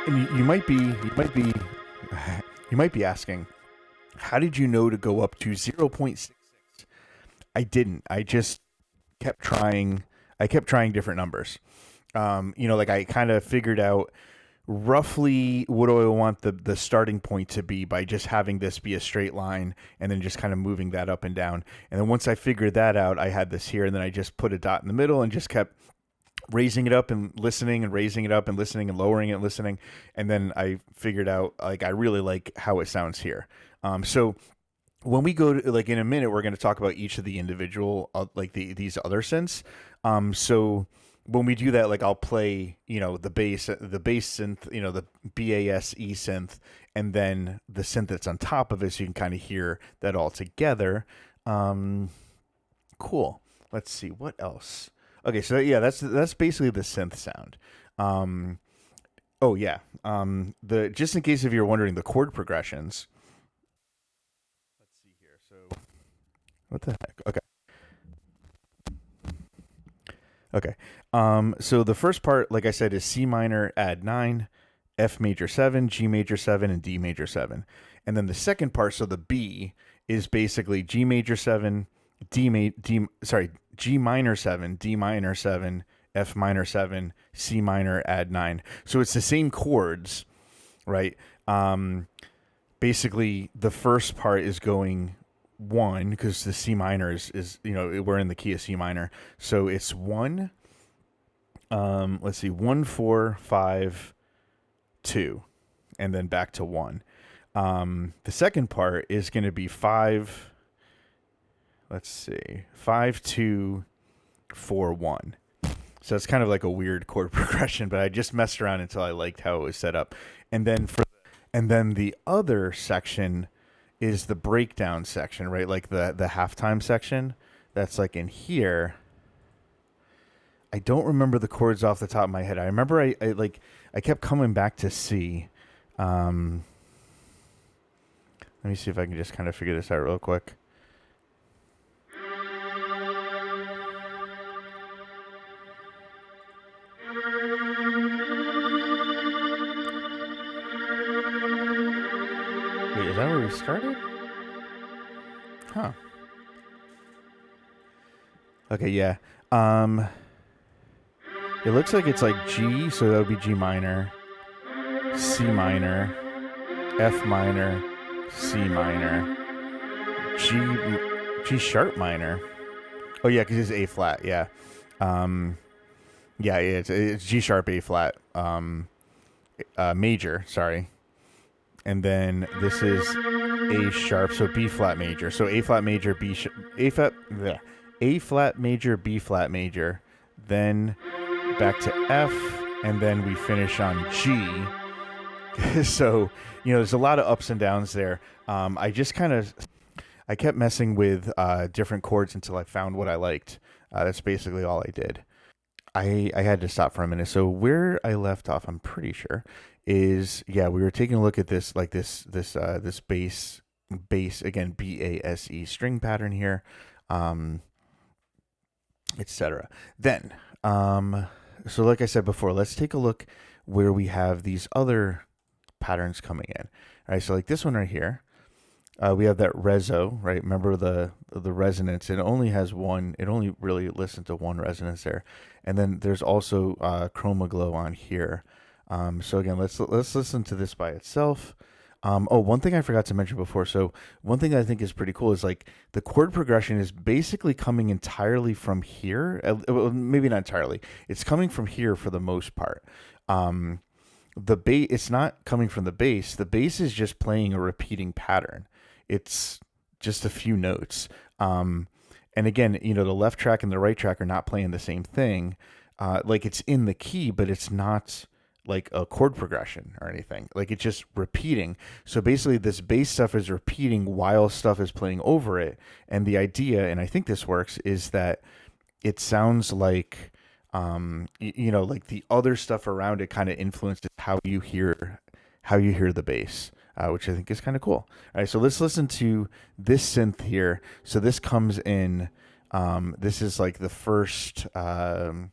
[SPEAKER 1] And you might be you might be asking, how did you know to go up to 0.66? I didn't. I just kept trying. I kept trying different numbers. Like I kind of figured out roughly what do I want the starting point to be by just having this be a straight line and then just kind of moving that up and down. And then once I figured that out, I had this here, and then I just put a dot in the middle and just kept raising it up and listening and raising it up and listening and lowering it and listening. And then I figured out, like, I really like how it sounds here. So when we go to, like, in a minute, we're going to talk about each of the individual, these other synths. So when we do that, like, I'll play, the bass synth, the BASE synth, and then the synth that's on top of it, so you can kind of hear that all together. Cool. Let's see, what else? Okay, so yeah, that's basically the synth sound. Oh yeah. The just in case if you're wondering, the chord progressions. Let's see here. So what the heck? Okay. Okay. So the first part, like I said, is C minor add 9, F major 7, G major 7, and D major 7. And then the second part, so the B, is basically G major 7, G minor 7, D minor 7, F minor 7, C minor add 9. So it's the same chords, right? Basically the first part is going 1 because the C minor is we're in the key of C minor. So it's 1, let's see, 1 4 5 2, and then back to 1. The second part is going to be 5, let's see, 5 2 4 1. So it's kind of like a weird chord progression, but I just messed around until I liked how it was set up. And then the other section is the breakdown section, right? Like the halftime section that's like in here. I don't remember the chords off the top of my head. I remember I kept coming back to C. Let me see if I can just kind of figure this out real quick. Wait, is that where we started? Huh. Okay, yeah. It looks like it's like G, so that would be G minor, C minor, F minor, C minor, G sharp minor. Oh yeah, because it's A flat. Yeah, it's G sharp A flat, major. Sorry, and then this is A sharp, so B flat major. So A flat major, A flat major, B flat major, then back to F, and then we finish on G. So, there's a lot of ups and downs there. I kept messing with different chords until I found what I liked. That's basically all I did. I had to stop for a minute. So where I left off, I'm pretty sure, is we were taking a look at this, like this bass again, BASE string pattern here, etc. Then, so like I said before, let's take a look. where we have these other patterns coming in. All right, so like this one right here, we have that reso, right? Remember the resonance? It only has one. It only really listens to one resonance there, and then there's also chroma glow on here. So again, let's listen to this by itself. One thing I forgot to mention before. So one thing I think is pretty cool is like the chord progression is basically coming entirely from here. Well, maybe not entirely. It's coming from here for the most part. The bass, it's not coming from the bass. The bass is just playing a repeating pattern. It's just a few notes. And again, the left track and the right track are not playing the same thing. Like it's in the key, but it's not like a chord progression or anything. Like it's just repeating. So basically this bass stuff is repeating while stuff is playing over it. And the idea, and I think this works, is that it sounds like, like the other stuff around it kind of influences how you hear the bass, which I think is kind of cool. All right, so let's listen to this synth here. So this comes in. This is like the first. What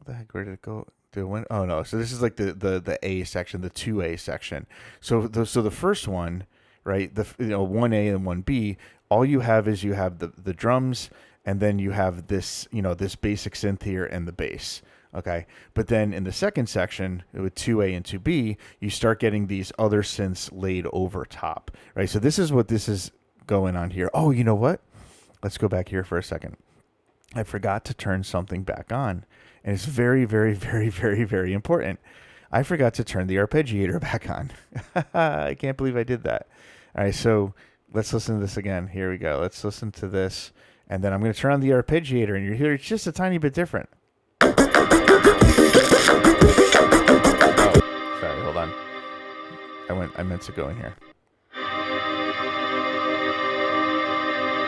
[SPEAKER 1] the heck? Where did it go? Oh no! So this is like the A section, the 2A section. So the first one, right? The 1A and 1B. All you have the drums. And then you have this, this basic synth here and the bass. Okay. But then in the second section with 2A and 2B, you start getting these other synths laid over top, right? So this is what this is going on here. Oh, you know what? Let's go back here for a second. I forgot to turn something back on. And it's very, very, very, very, very important. I forgot to turn the arpeggiator back on. I can't believe I did that. All right. So let's listen to this again. Here we go. Let's listen to this. And then I'm going to turn on the arpeggiator, and you hear it's just a tiny bit different. Oh, sorry, hold on. I meant to go in here. All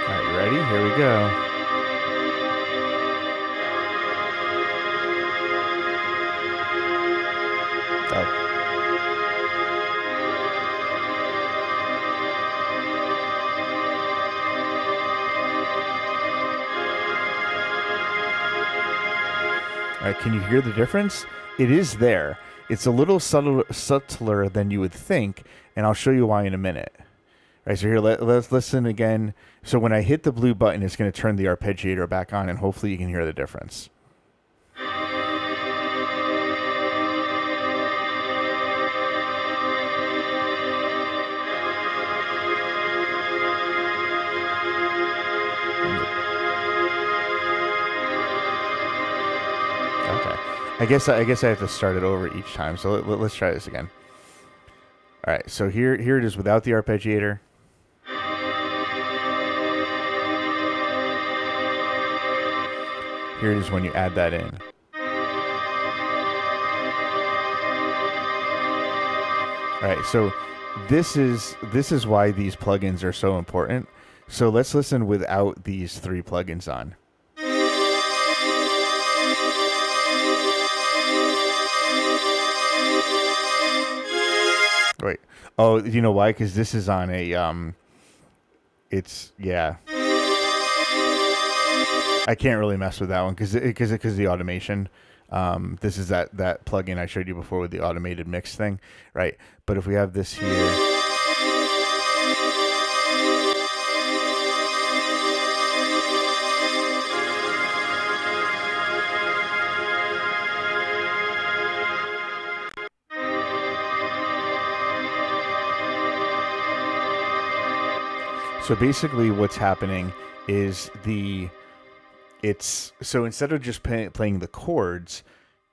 [SPEAKER 1] right, you ready? Here we go. Oh. All right, can you hear the difference? It is there. It's a little subtler than you would think, and I'll show you why in a minute. All right, so here, let's listen again. So when I hit the blue button, it's going to turn the arpeggiator back on, and hopefully you can hear the difference. I guess I have to start it over each time. So let's try this again. All right. So here it is without the arpeggiator. Here it is when you add that in. All right. So this is why these plugins are so important. So let's listen without these three plugins on. Wait. Oh, you know why? Because this is on a it's I can't really mess with that one because the automation. This is that plugin I showed you before with the automated mix thing, right? But if we have this here. So basically what's happening is so instead of just playing the chords,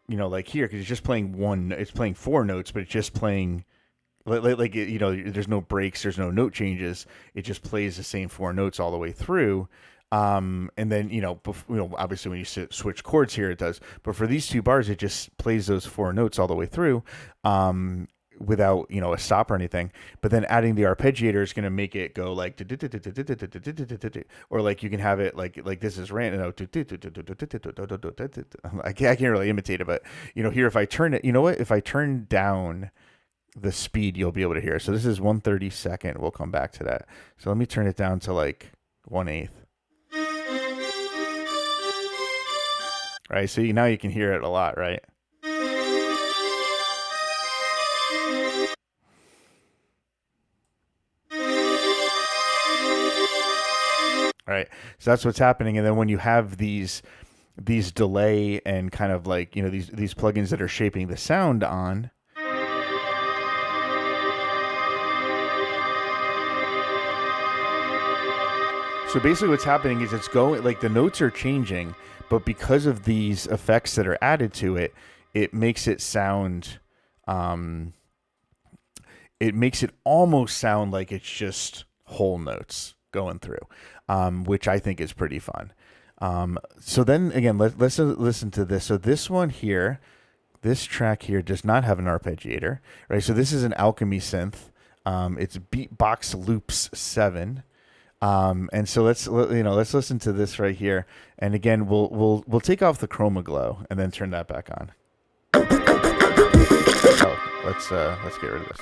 [SPEAKER 1] like here, because it's just playing it's playing four notes, but it's just playing like there's no breaks, there's no note changes. It just plays the same four notes all the way through. And then, obviously when you switch chords here, it does. But for these two bars, it just plays those four notes all the way through. Without a stop or anything, but then adding the arpeggiator is going to make it go like, or like you can have it like this is random. I can't really imitate it, but here if I turn it, if I turn down the speed, you'll be able to hear. So this is 1/32. We'll come back to that. So let me turn it down to like 1/8. Right. So now you can hear it a lot, right? right? So that's what's happening. And then when you have these delay and kind of like, these plugins that are shaping the sound on, so basically what's happening is it's going, like, the notes are changing, but because of these effects that are added to it, it makes it sound, it makes it almost sound like it's just whole notes going through, which I think is pretty fun. So then again, let's listen to this. So this one here, this track here does not have an arpeggiator, right? So this is an Alchemy synth. It's Beatbox Loops 7. And so let's listen to this right here. And again, we'll take off the Chroma Glow and then turn that back on. Oh, let's get rid of this.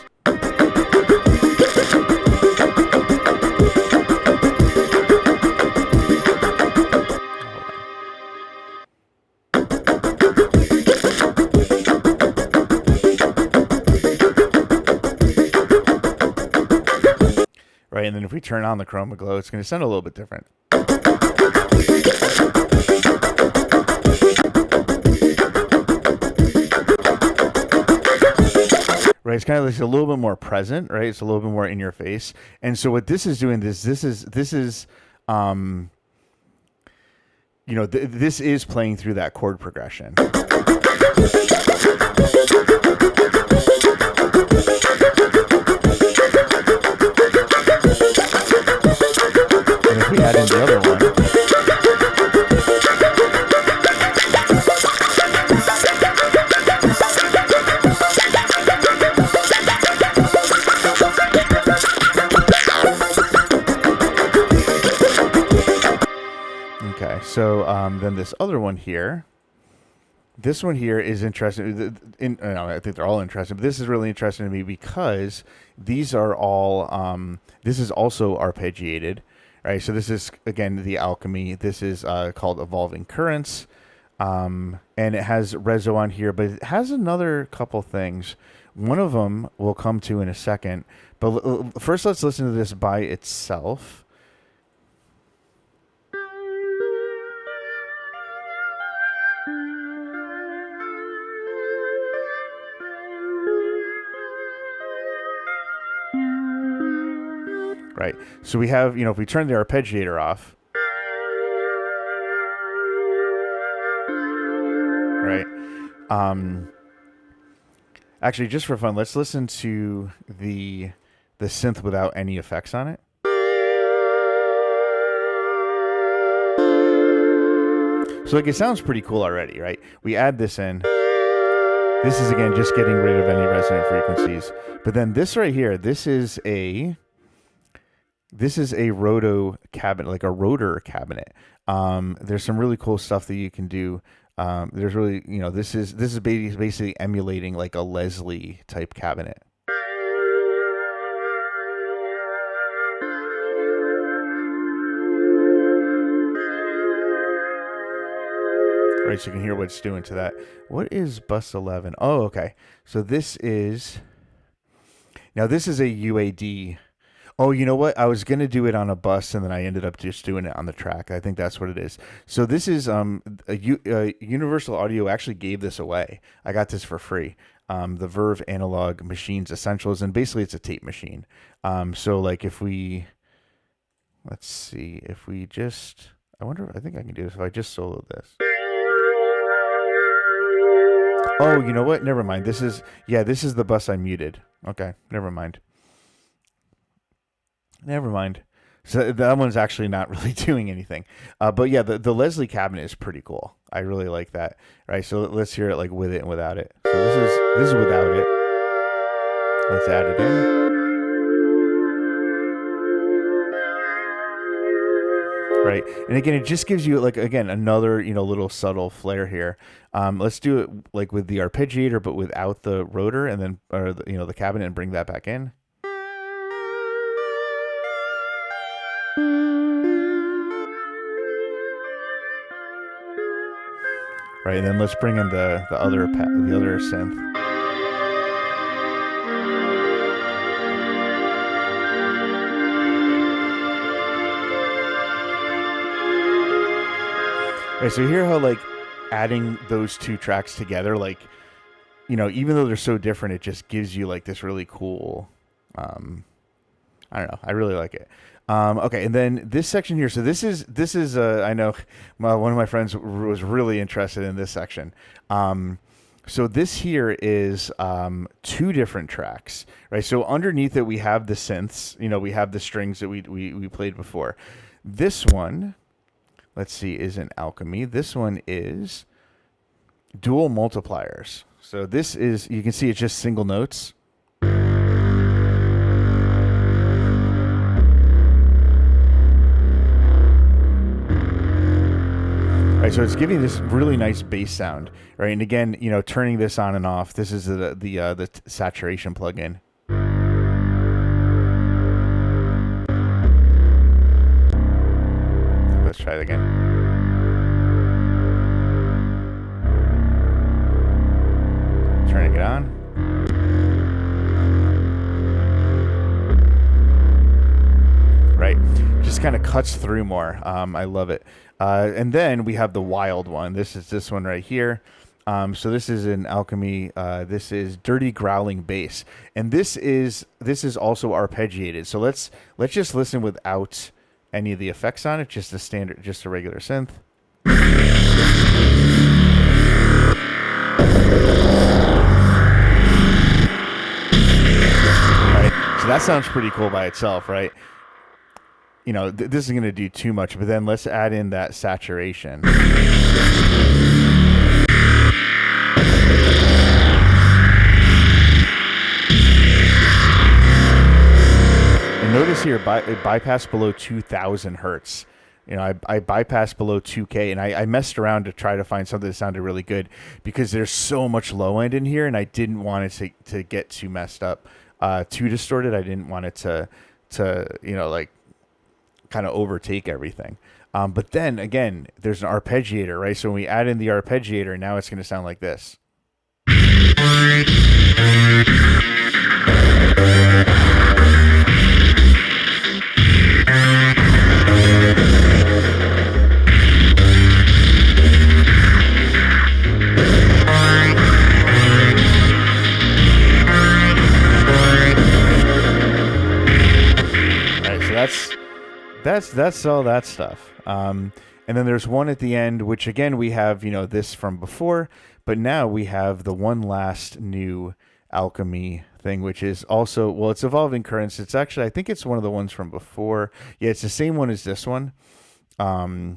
[SPEAKER 1] Right, and then if we turn on the Chroma Glow, it's going to sound a little bit different. Right, it's kind of like a little bit more present, right? It's a little bit more in your face. And so what this is doing, this is this is playing through that chord progression. And if we add in the other one, okay, so then this other one here, this one here is interesting. I think they're all interesting, but this is really interesting to me because these are all, this is also arpeggiated, right? So this is, again, the Alchemy. This is called Evolving Currents, and it has Rezo on here, but it has another couple things. One of them we'll come to in a second, but first let's listen to this by itself. Right. So we have, if we turn the arpeggiator off, right? Actually, just for fun, let's listen to the synth without any effects on it. So like, it sounds pretty cool already, right? We add this in. This is, again, just getting rid of any resonant frequencies. But then this right here, this is a roto cabinet, like a rotor cabinet. There's some really cool stuff that you can do. There's really, this is basically emulating like a Leslie type cabinet. Right, so you can hear what it's doing to that. What is bus 11? Oh, okay. So this is a UAD. Oh, you know what? I was going to do it on a bus, and then I ended up just doing it on the track. I think that's what it is. So this is Universal Audio actually gave this away. I got this for free. The Verve Analog Machines Essentials, and basically it's a tape machine. So like if we, let's see, if we just, I think I can do this if I just solo this. Oh, you know what? Never mind. This is the bus I muted. Okay, never mind. So that one's actually not really doing anything. But yeah, the Leslie cabinet is pretty cool. I really like that. Right, so let's hear it like with it and without it. So this is without it. Let's add it in. Right, and again, it just gives you like, again, another little subtle flair here. Let's do it like with the arpeggiator, but without the rotor, and then the cabinet, and bring that back in. Right, and then let's bring in the other synth. Right, so hear how like adding those two tracks together, like, even though they're so different, it just gives you like this really cool. I don't know. I really like it. Okay, and then this section here. So this is. I know one of my friends was really interested in this section. So this here is two different tracks, right? So underneath it, we have the synths. We have the strings that we played before. This one, let's see, is an alchemy. This one is dual multipliers. So this is, you can see it's just single notes. Right, so it's giving this really nice bass sound, right? And again, turning this on and off. This is the saturation plugin. Let's try it again. Turning it on. Right, just kind of cuts through more. I love it. And then we have the wild one. This is this one right here. So this is an alchemy. This is dirty growling bass, and this is also arpeggiated. So let's just listen without any of the effects on it. Just a regular synth. Right. So that sounds pretty cool by itself, right? This is going to do too much, but then let's add in that saturation. And notice here, it bypassed below 2,000 hertz. I bypassed below 2K, and I messed around to try to find something that sounded really good because there's so much low end in here, and I didn't want it to get too messed up, too distorted. I didn't want it to like kind of overtake everything. But then again, there's an arpeggiator, right? So when we add in the arpeggiator, now it's going to sound like this. All right, so that's all that stuff. And then there's one at the end, which again, we have, this from before, but now we have the one last new alchemy thing, which is also, well, it's evolving currents. It's actually, I think it's one of the ones from before. Yeah, it's the same one as this one. Yeah,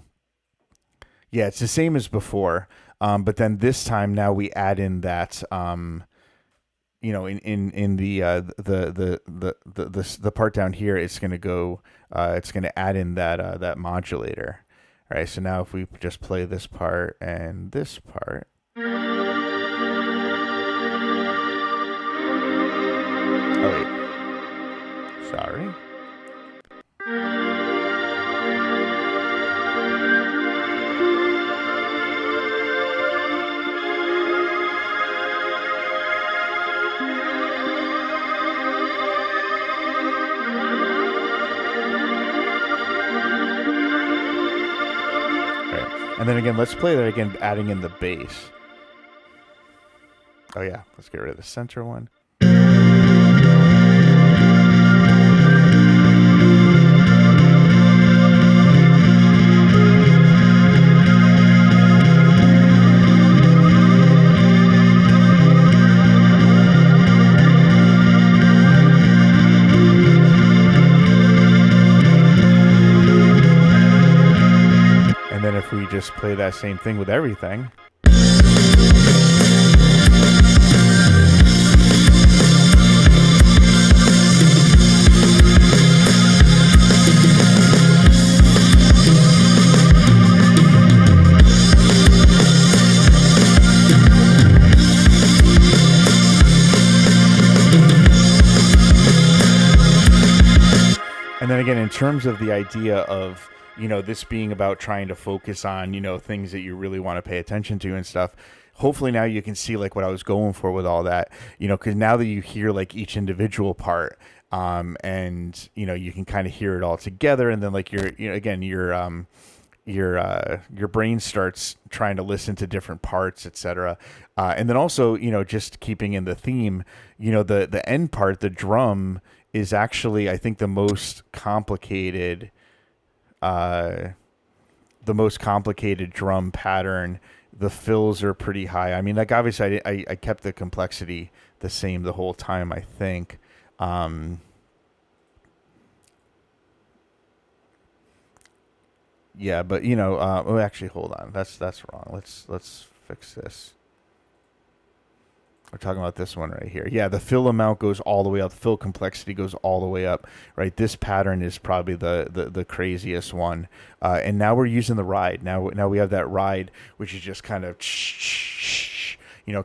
[SPEAKER 1] it's the same as before. But then this time now we add in that, in the part down here, it's going to go, it's going to add in that modulator. All right, so now if we just play this part and this part. Oh wait, sorry. And then again, let's play that again, adding in the bass. Oh yeah, let's get rid of the center one. And then if we just play that same thing with everything. And then again, in terms of the idea of, this being about trying to focus on, things that you really want to pay attention to and stuff. Hopefully now you can see like what I was going for with all that, because now that you hear like each individual part, and, you can kind of hear it all together. And then like you're your brain starts trying to listen to different parts, etc. And then also, just keeping in the theme, the end part, the drum is actually, I think, uh, the most complicated drum pattern. The fills are pretty high. I mean, like obviously, I kept the complexity the same the whole time, I think. Um, yeah, but oh, actually, hold on. That's wrong. Let's fix this. We're talking about this one right here. Yeah, the fill amount goes all the way up. The fill complexity goes all the way up. Right. This pattern is probably the craziest one. And now we're using the ride. Now we have that ride, which is just kind of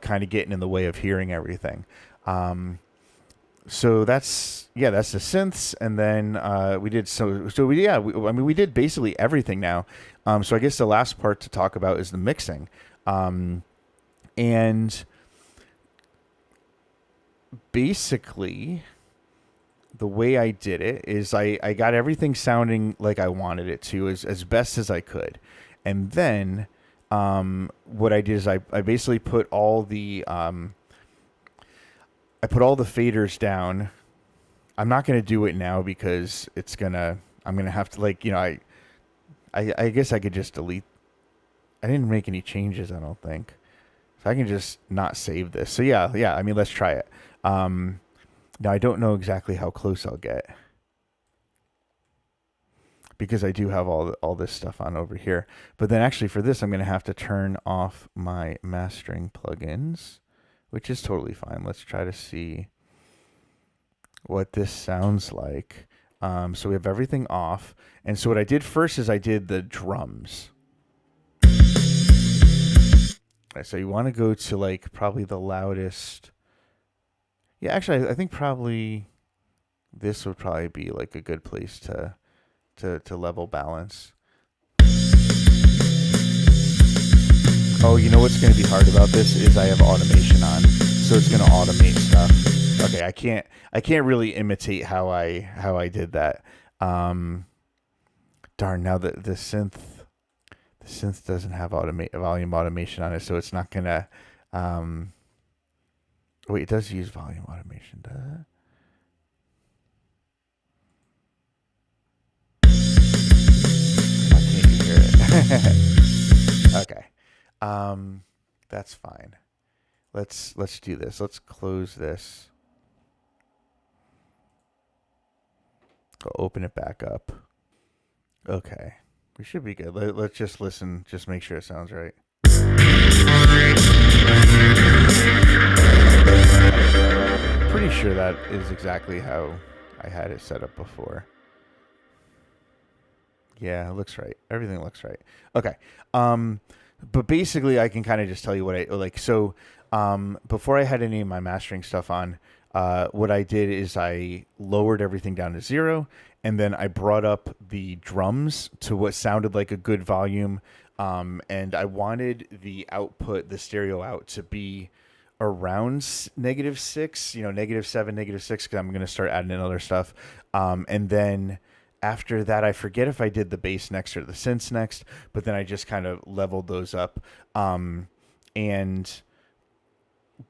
[SPEAKER 1] kind of getting in the way of hearing everything. So that's the synths, and then we did I mean we did basically everything now. So I guess the last part to talk about is the mixing, and basically the way I did it is I got everything sounding like I wanted it to as best as I could, and then what I did is I basically put all the faders down. I'm not going to do it now because I'm going to have to I guess I could just delete. I didn't make any changes, I don't think. So I can just not save this. So yeah, I mean, let's try it. Now I don't know exactly how close I'll get because I do have all this stuff on over here. But then actually for this, I'm going to have to turn off my mastering plugins, which is totally fine. Let's try to see what this sounds like. So we have everything off. And so what I did first is I did the drums. Right, so you want to go to probably the loudest. Yeah, actually, I think probably this would probably be a good place to level balance. Oh, you know what's going to be hard about this is I have automation on, so it's going to automate stuff. Okay, I can't really imitate how I did that. Darn, now the synth doesn't have volume automation on it, so it's not going to. Wait, it does use volume automation, does it? Why can't you hear it? Okay. That's fine. Let's do this. Let's close this. Go open it back up. Okay. We should be good. Let's just listen. Just make sure it sounds right. Pretty sure that is exactly how I had it set up before. Yeah, it looks right. Everything looks right. Okay. But basically I can kind of just tell you what I like. So, before I had any of my mastering stuff on, what I did is I lowered everything down to 0, and then I brought up the drums to what sounded like a good volume. And I wanted the output, the stereo out, to be around -6, -7, -6, because I'm going to start adding in other stuff. And then after that, I forget if I did the bass next or the synths next, but then I just kind of leveled those up. And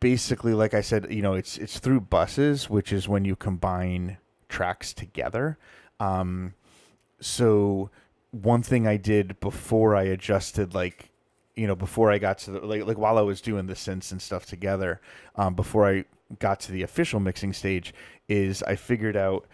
[SPEAKER 1] basically, like I said, it's through buses, which is when you combine tracks together. So one thing I did before I adjusted, before I got to the, while I was doing the synths and stuff together, before I got to the official mixing stage, is I figured out,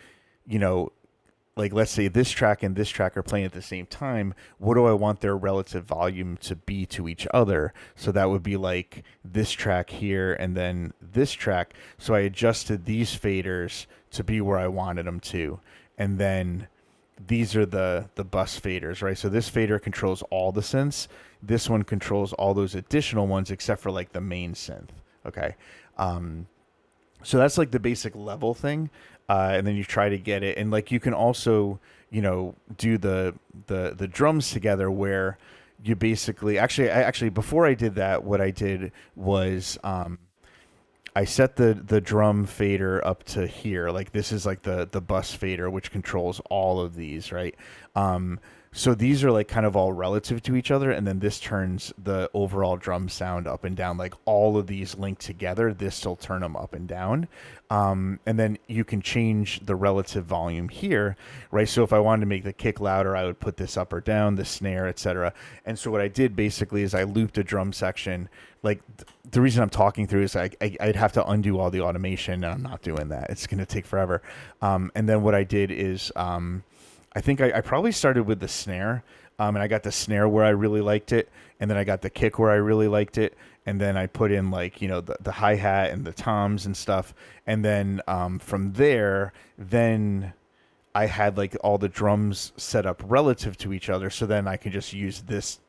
[SPEAKER 1] let's say this track and this track are playing at the same time. What do I want their relative volume to be to each other? So that would be like this track here and then this track. So I adjusted these faders to be where I wanted them to. And then these are the bus faders, right? So this fader controls all the synths. This one controls all those additional ones except for the main synth. Okay. So that's the basic level thing. And then you try to get it. And you can also, do the drums together where you basically, actually, before I did that, what I did was, I set the drum fader up to here. This is the bus fader, which controls all of these, right? So these are like kind of all relative to each other, and then this turns the overall drum sound up and down. Like all of these linked together, this will turn them up and down. And then you can change the relative volume here, right? So if I wanted to make the kick louder, I would put this up or down, the snare, etc. And so what I did basically is I looped a drum section. Like the reason I'm talking through is I'd have to undo all the automation, and I'm not doing that. It's going to take forever. And then what I did is I think I probably started with the snare, and I got the snare where I really liked it, and then I got the kick where I really liked it, and then I put in like, you know, the hi-hat and the toms and stuff, and then from there, then I had like all the drums set up relative to each other, so then I can just use this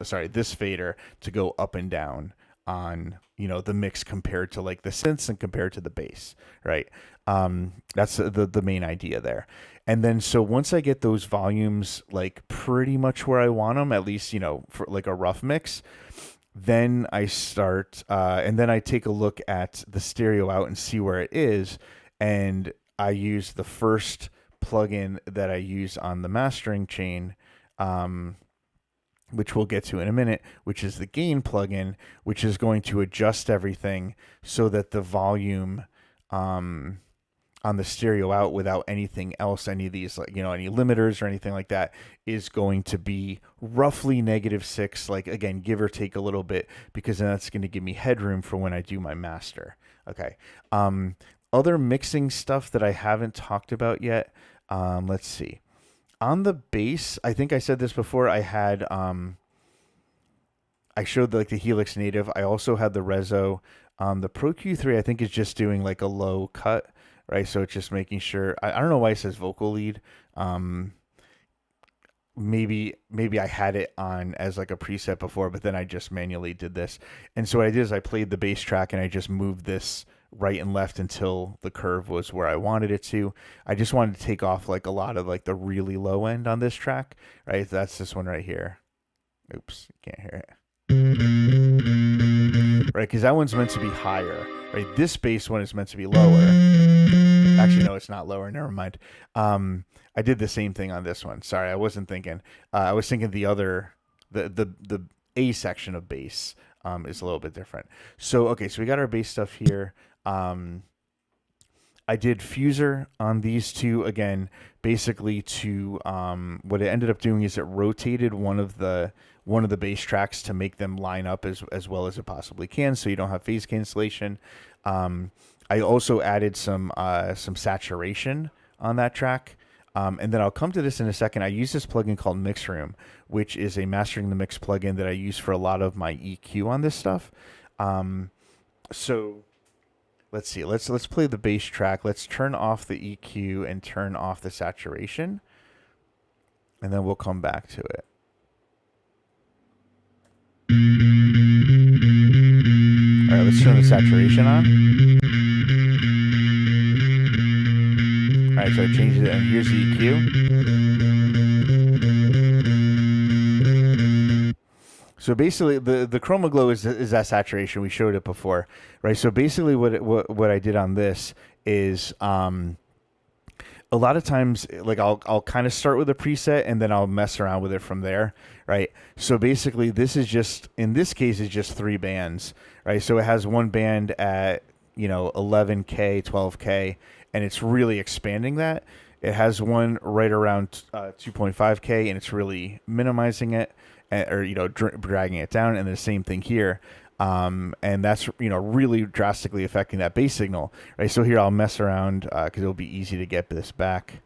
[SPEAKER 1] fader to go up and down on, you know, the mix compared to like the synths and compared to the bass, right? That's the main idea there. And then so once I get those volumes like pretty much where I want them, at least, you know, for like a rough mix, then I start and then I take a look at the stereo out and see where it is, and I use the first plugin that I use on the mastering chain, which we'll get to in a minute, which is the gain plugin, which is going to adjust everything so that the volume on the stereo out without anything else, any of these, like, you know, any limiters or anything like that, is going to be roughly -6, like again, give or take a little bit, because then that's going to give me headroom for when I do my master. Okay. Other mixing stuff that I haven't talked about yet. Let's see. On the bass, I think I said this before, I had I showed like the Helix Native. I also had the Rezo. The Pro Q3 I think is just doing like a low cut, right? So it's just making sure. I don't know why it says vocal lead. Maybe I had it on as like a preset before, but then I just manually did this. And so what I did is I played the bass track and I just moved this right and left until the curve was where I wanted it to. I just wanted to take off like a lot of like the really low end on this track, right? That's this one right here. Oops, you can't hear it. Right, because that one's meant to be higher, right? This bass one is meant to be lower. Actually, no, it's not lower. Never mind. I did the same thing on this one. Sorry, I wasn't thinking. I was thinking the other, the A section of bass is a little bit different. So, okay, so we got our bass stuff here. I did Fuser on these two again, basically to what it ended up doing is it rotated one of the bass tracks to make them line up as well as it possibly can, so you don't have phase cancellation. I also added some saturation on that track. And then I'll come to this in a second. I use this plugin called Mix Room, which is a mastering the mix plugin that I use for a lot of my EQ on this stuff. So let's see. Let's play the bass track. Let's turn off the EQ and turn off the saturation, and then we'll come back to it. All right, let's turn the saturation on. All right, so I changed it, and here's the EQ. So basically, the Chroma Glow is that saturation. We showed it before, right? So basically, what I did on this is a lot of times, like I'll kind of start with a preset and then I'll mess around with it from there, right? So basically, this is just, in this case, it's just 3 bands, right? So it has one band at 11K, 12K, and it's really expanding that. It has one right around 2.5K, and it's really minimizing it, or dragging it down. And the same thing here, and that's really drastically affecting that bass signal, right? So here I'll mess around because it'll be easy to get this back.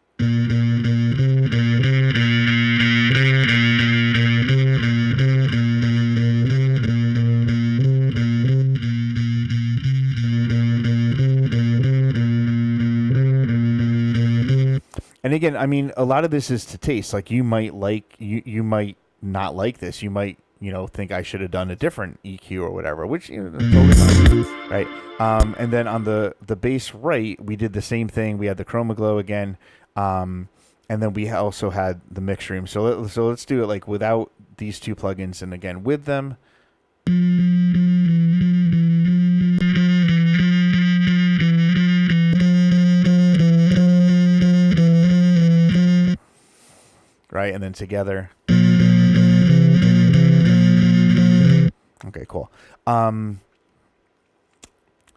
[SPEAKER 1] And again, I mean, a lot of this is to taste. Like you might not like this. You might, think I should have done a different EQ or whatever, which totally fine, right? And then on the bass right, we did the same thing. We had the Chroma Glow again, and then we also had the Mix Room. So let's do it like without these two plugins, and again with them. Right, and then together. Okay, cool. Um,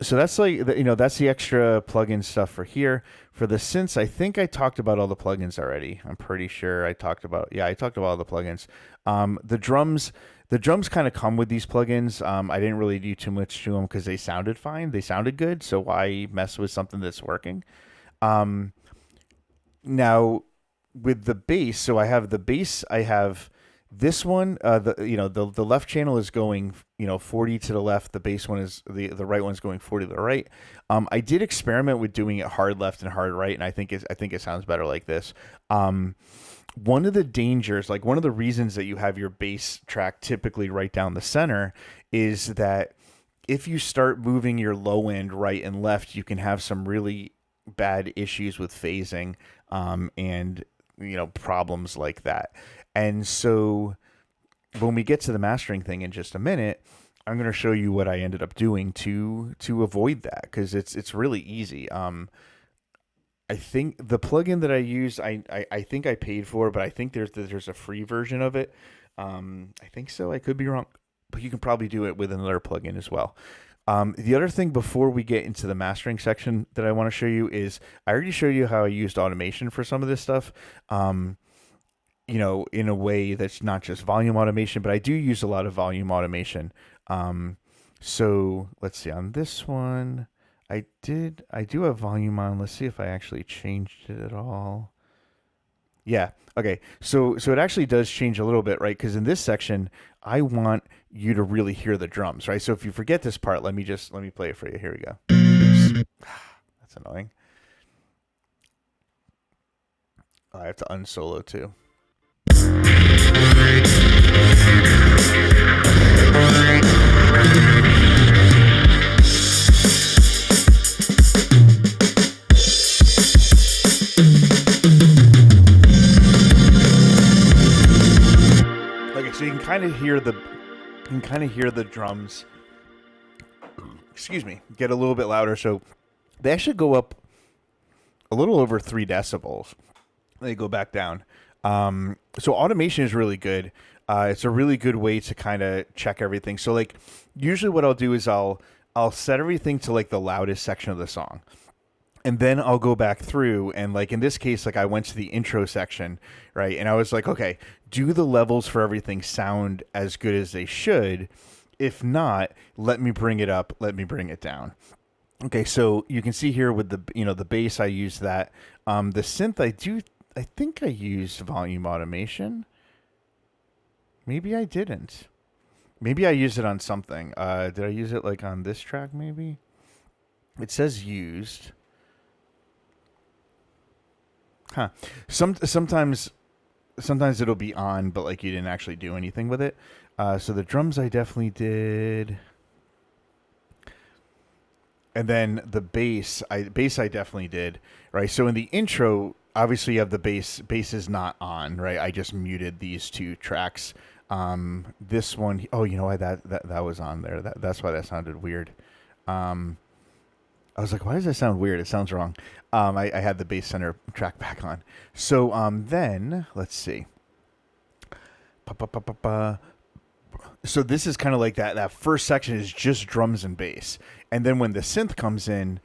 [SPEAKER 1] so that's like that's the extra plugin stuff for here. For the synths, I think I talked about all the plugins already. I'm pretty sure I talked about all the plugins. The drums kind of come with these plugins. I didn't really do too much to them because they sounded fine. They sounded good, so why mess with something that's working? Um, Now with the bass, so I have the bass. I have this one. The left channel is going 40 to the left. The bass one is the right one's going 40 to the right. I did experiment with doing it hard left and hard right, and I think it sounds better like this. One of the dangers, like one of the reasons that you have your bass track typically right down the center, is that if you start moving your low end right and left, you can have some really bad issues with phasing, and problems like that. And so when we get to the mastering thing in just a minute, I'm going to show you what I ended up doing to avoid that, because it's really easy. I think the plugin that I used, I think I paid for, but I think there's a free version of it. I think so. I could be wrong, but you can probably do it with another plugin as well. The other thing before we get into the mastering section that I want to show you is I already showed you how I used automation for some of this stuff. In a way that's not just volume automation, but I do use a lot of volume automation. So let's see on this one. I do have volume on. Let's see if I actually changed it at all. Yeah. Okay. So it actually does change a little bit, right? Because in this section, I want you to really hear the drums, right? So if you forget this part, let me play it for you. Here we go. Oops. That's annoying. Oh, I have to unsolo too. Okay, so you can kind of hear the drums. Excuse me, get a little bit louder. So they actually go up a little over 3 decibels. They go back down. So automation is really good. It's a really good way to kind of check everything. So like usually what I'll do is I'll set everything to like the loudest section of the song. And then I'll go back through, and like in this case, like I went to the intro section, right? And I was like, okay, do the levels for everything sound as good as they should? If not, let me bring it up, let me bring it down. Okay, so you can see here with the bass, I used that. The synth, I think I used volume automation. Maybe I didn't. Maybe I used it on something. Did I use it like on this track? Maybe it says used. Huh. Sometimes it'll be on, but like you didn't actually do anything with it. So the drums I definitely did. And then the bass I definitely did, right? So in the intro, obviously you have the bass. Bass is not on, right? I just muted these 2 tracks. This one, oh, you know why that was on there? That's why that sounded weird. I was like, why does that sound weird? It sounds wrong. I had the bass center track back on. So then let's see. So this is kind of like that first section is just drums and bass. And then when the synth comes in,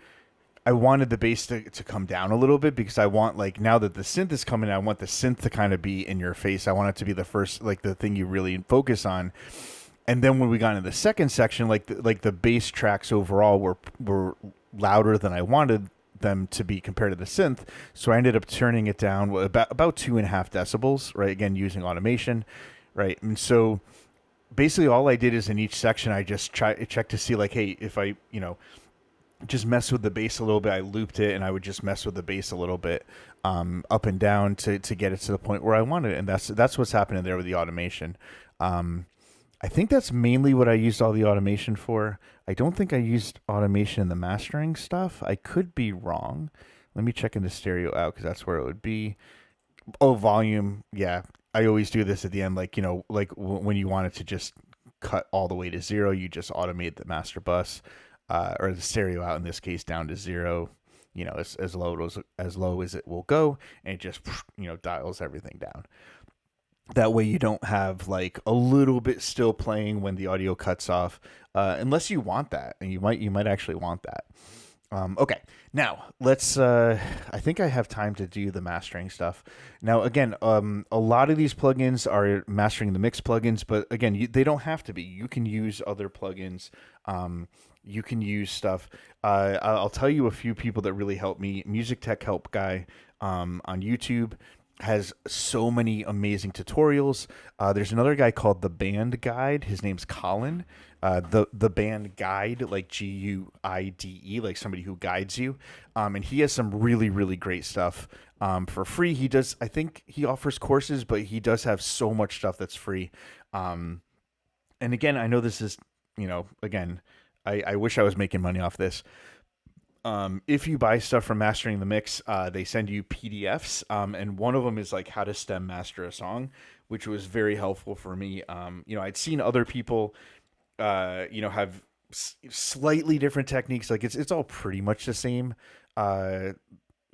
[SPEAKER 1] I wanted the bass to come down a little bit, because I want, like, now that the synth is coming, I want the synth to kind of be in your face. I want it to be the first, like, the thing you really focus on. And then when we got into the second section, like the bass tracks overall were louder than I wanted them to be compared to the synth. So I ended up turning it down about 2.5 decibels, right? Again, using automation, right? And so basically all I did is in each section, I just check to see, like, hey, if I, just mess with the bass a little bit, I looped it, and I would just mess with the bass a little bit, up and down to get it to the point where I wanted it. And that's what's happening there with the automation. I think that's mainly what I used all the automation for. I don't think I used automation in the mastering stuff. I could be wrong. Let me check into stereo out, because that's where it would be. Oh, volume. Yeah, I always do this at the end. Like, when you want it to just cut all the way to 0, you just automate the master bus, or the stereo out in this case down to 0. As low as it will go, and it just dials everything down. That way you don't have like a little bit still playing when the audio cuts off, unless you want that, and you might actually want that. Okay, now let's. I think I have time to do the mastering stuff. Now, again, a lot of these plugins are mastering the mix plugins, but again, they don't have to be. You can use other plugins. You can use stuff. I'll tell you a few people that really help me. Music Tech Help Guy on YouTube has so many amazing tutorials. There's another guy called the Band Guide. His name's Colin. The Band Guide, like Guide, like somebody who guides you. And he has some really great stuff for free. He does. I think he offers courses, but he does have so much stuff that's free. And again, I know this is, again, I wish I was making money off this. If you buy stuff from Mastering the Mix, they send you PDFs, and one of them is like how to stem master a song, which was very helpful for me. I'd seen other people, have slightly different techniques. Like it's all pretty much the same,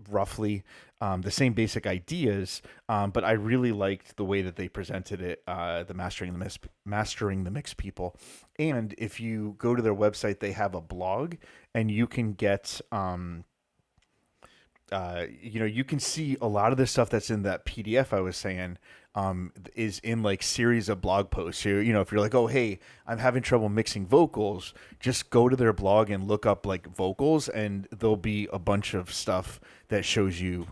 [SPEAKER 1] roughly, the same basic ideas. But I really liked the way that they presented it. The Mastering the Mix people, and if you go to their website, they have a blog, and you can get you can see a lot of the stuff that's in that PDF I was saying, is in like series of blog posts. So, if you're like, oh, hey, I'm having trouble mixing vocals, just go to their blog and look up like vocals, and there'll be a bunch of stuff that shows you,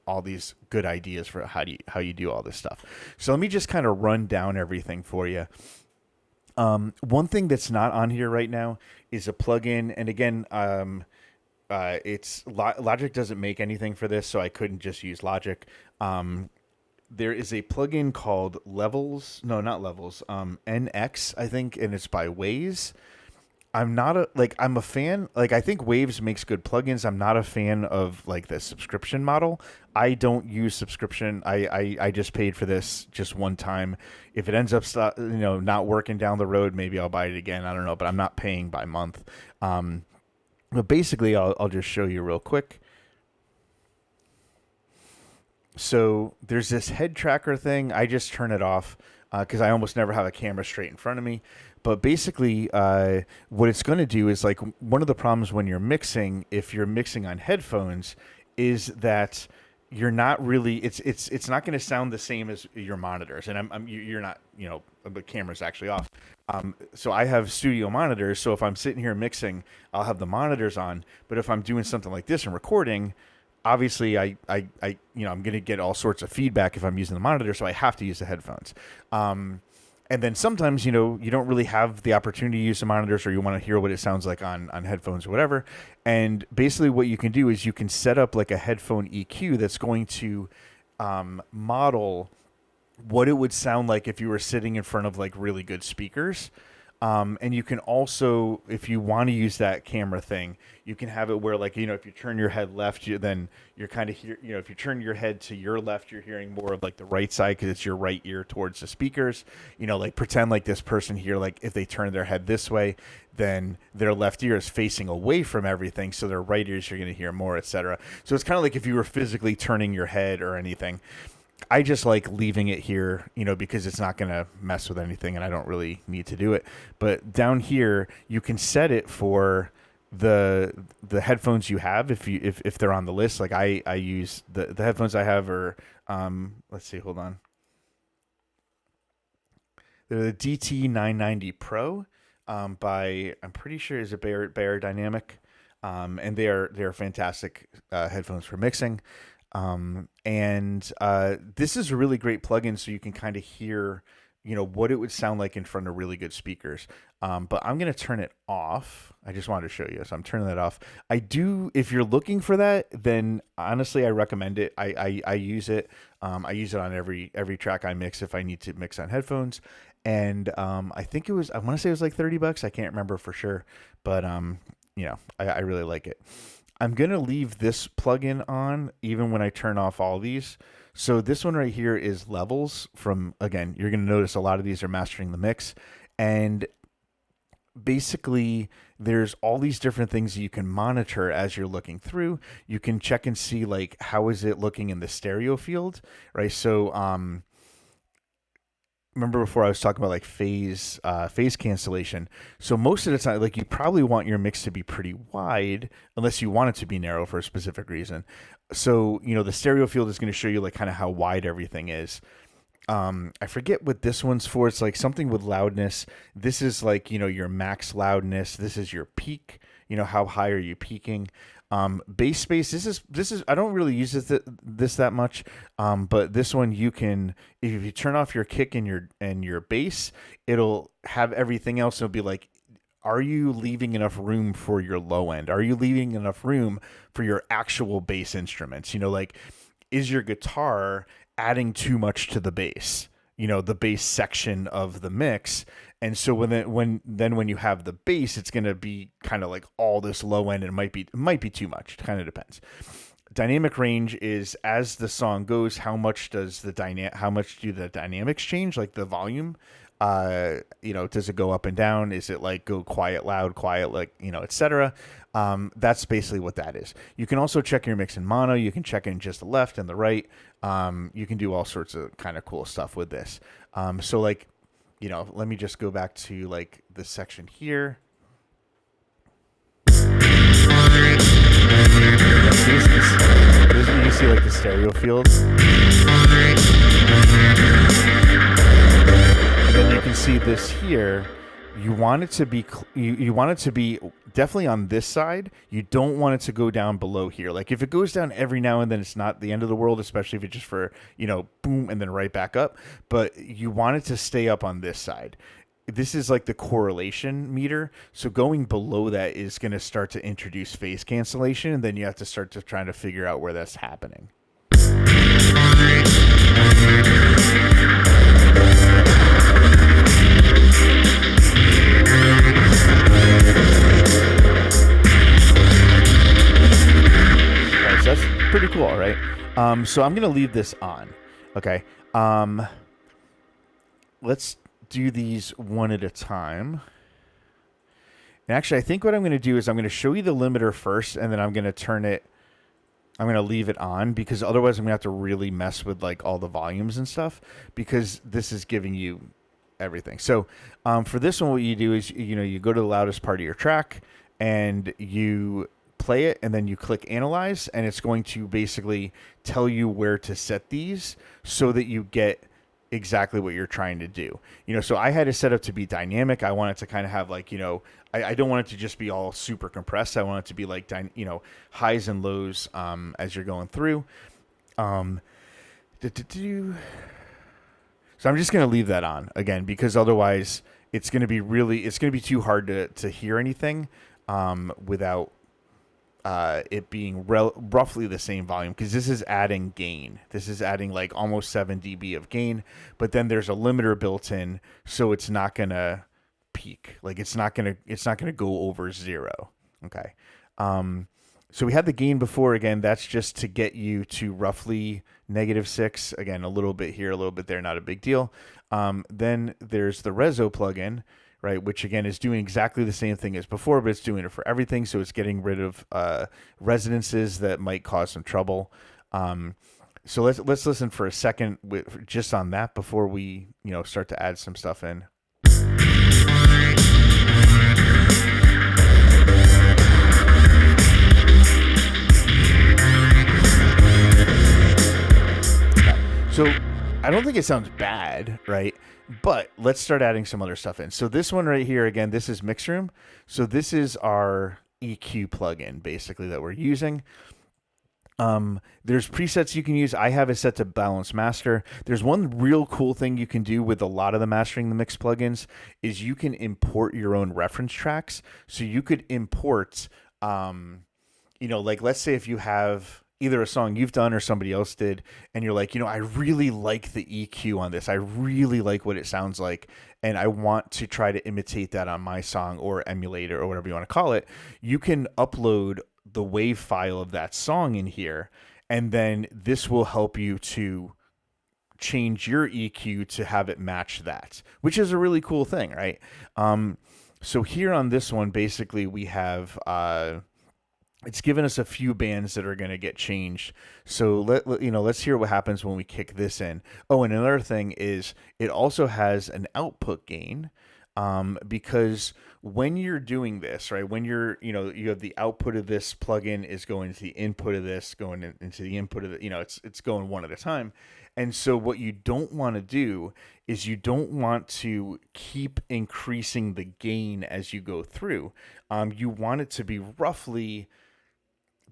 [SPEAKER 1] all these good ideas for how you do all this stuff. So let me just kind of run down everything for you. One thing that's not on here right now is a plugin, and again, it's Logic doesn't make anything for this, so I couldn't just use Logic. There is a plugin called Levels. No, not Levels. NX, I think, and it's by Waves. I'm a fan. Like, I think Waves makes good plugins. I'm not a fan of like the subscription model. I don't use subscription. I just paid for this just one time. If it ends up not working down the road, maybe I'll buy it again. I don't know, but I'm not paying by month. But basically, I'll just show you real quick. So there's this head tracker thing. I just turn it off because I almost never have a camera straight in front of me. But basically, what it's going to do is, like, one of the problems when you're mixing, if you're mixing on headphones, is that you're not really. It's not going to sound the same as your monitors, and you're not. The camera's actually off. So I have studio monitors. So if I'm sitting here mixing, I'll have the monitors on. But if I'm doing something like this and recording, obviously I'm going to get all sorts of feedback if I'm using the monitor, so I have to use the headphones. And then sometimes, you don't really have the opportunity to use the monitors, or you want to hear what it sounds like on headphones or whatever. And basically what you can do is you can set up like a headphone EQ that's going to model what it would sound like if you were sitting in front of like really good speakers. And you can also, if you want to use that camera thing, you can have it where, like, if you turn your head left, then you're kind of here. If you turn your head to your left, you're hearing more of like the right side because it's your right ear towards the speakers. Like pretend like this person here, like if they turn their head this way, then their left ear is facing away from everything, so their right ears you're going to hear more, etc. So it's kind of like if you were physically turning your head or anything. I just like leaving it here, because it's not going to mess with anything, and I don't really need to do it. But down here, you can set it for the headphones you have if they're on the list. Like I use the headphones I have are let's see, hold on. They're the DT990 Pro by, I'm pretty sure, is a Bear Dynamic, and they're fantastic headphones for mixing. And this is a really great plugin, so you can kind of hear, what it would sound like in front of really good speakers. But I'm going to turn it off. I just wanted to show you, so I'm turning that off. If you're looking for that, then honestly, I recommend it. I use it. I use it on every track I mix if I need to mix on headphones. And I think I want to say it was like $30. I can't remember for sure, but I really like it. I'm going to leave this plugin on even when I turn off all these. So this one right here is Levels from, again, you're going to notice a lot of these are Mastering the Mix. And basically there's all these different things that you can monitor as you're looking through. You can check and see, like, how is it looking in the stereo field, right? So remember before I was talking about like phase cancellation. So most of the time, like you probably want your mix to be pretty wide, unless you want it to be narrow for a specific reason. So the stereo field is going to show you like kind of how wide everything is. I forget what this one's for. It's like something with loudness. This is like, your max loudness. This is your peak. How high are you peaking? Bass space. This is. I don't really use this that much. But this one you can, if you turn off your kick and your bass, it'll have everything else. It'll be like, are you leaving enough room for your low end? Are you leaving enough room for your actual bass instruments? Like, is your guitar adding too much to the bass, the bass section of the mix? And so when you have the bass, it's going to be kind of like all this low end, and it might be too much. It kind of depends. Dynamic range is as the song goes, how much do the dynamics change, like the volume? Does it go up and down? Is it like go quiet, loud, quiet, like, etc. That's basically what that is. You can also check your mix in mono. You can check in just the left and the right. You can do all sorts of kind of cool stuff with this. So like, let me just go back to like this section here. You can see like the stereo field. And then you can see this here. You want it to be you want it to be definitely on this side. You don't want it to go down below here. Like if it goes down every now and then, it's not the end of the world, especially if it's just for, boom and then right back up. But you want it to stay up on this side. This is like the correlation meter. So going below that is going to start to introduce phase cancellation, and then you have to start to try to figure out where that's happening. So that's pretty cool, right? So I'm going to leave this on. Okay. Let's do these one at a time. And actually, I think what I'm going to do is I'm going to show you the limiter first, and then I'm going to leave it on, because otherwise I'm going to have to really mess with like all the volumes and stuff, because this is giving you everything. So for this one, what you do is, you go to the loudest part of your track and you play it, and then you click analyze, and it's going to basically tell you where to set these so that you get exactly what you're trying to do. So I had it set up to be dynamic. I want it to kind of have like, I don't want it to just be all super compressed. I want it to be like, highs and lows as you're going through. So I'm just going to leave that on again, because otherwise it's going to be too hard to hear anything without it being roughly the same volume, because this is adding gain. This is adding like almost 7 dB of gain, but then there's a limiter built in, so it's not gonna peak. Like it's not gonna go over 0. Okay. So we had the gain before. Again, that's just to get you to roughly -6. Again, a little bit here, a little bit there, not a big deal. Then there's the Reso plugin, right, which again is doing exactly the same thing as before, but it's doing it for everything. So it's getting rid of resonances that might cause some trouble. So let's listen for a second just on that before we start to add some stuff in. So I don't think it sounds bad, right? But let's start adding some other stuff in. So this one right here, again, this is Mix Room. So this is our EQ plugin, basically, that we're using. There's presets you can use. I have it set to balance master. There's one real cool thing you can do with a lot of the mastering the mix plugins is you can import your own reference tracks. So you could import, like let's say if you have either a song you've done or somebody else did, and you're like, I really like the EQ on this. I really like what it sounds like, and I want to try to imitate that on my song or emulate it or whatever you want to call it. You can upload the WAV file of that song in here, and then this will help you to change your EQ to have it match that, which is a really cool thing, right? So here on this one, basically we have it's given us a few bands that are going to get changed. So let's hear what happens when we kick this in. Oh, and another thing is it also has an output gain, because when you're doing this, right, when you have the output of this plugin is going to the input of this, into the input of the, it's going one at a time. And so what you don't want to do is you don't want to keep increasing the gain as you go through. You want it to be roughly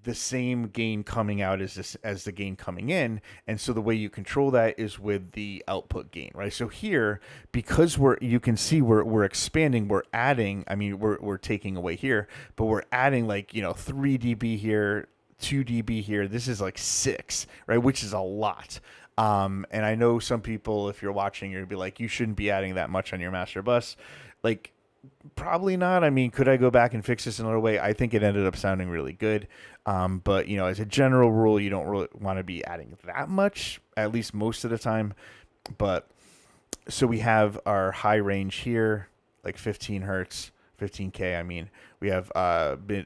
[SPEAKER 1] the same gain coming out as the gain coming in. And so the way you control that is with the output gain, right? So here, because you can see we're expanding, we're adding, I mean, we're taking away here, but we're adding 3 dB here, 2 dB here. This is like 6, right? Which is a lot. And I know some people, if you're watching, you'll be like, you shouldn't be adding that much on your master bus. Like, probably not. I mean, could I go back and fix this another way? I think it ended up sounding really good. But, as a general rule, you don't really want to be adding that much, at least most of the time. But so we have our high range here, like 15 hertz, 15K. I mean, we have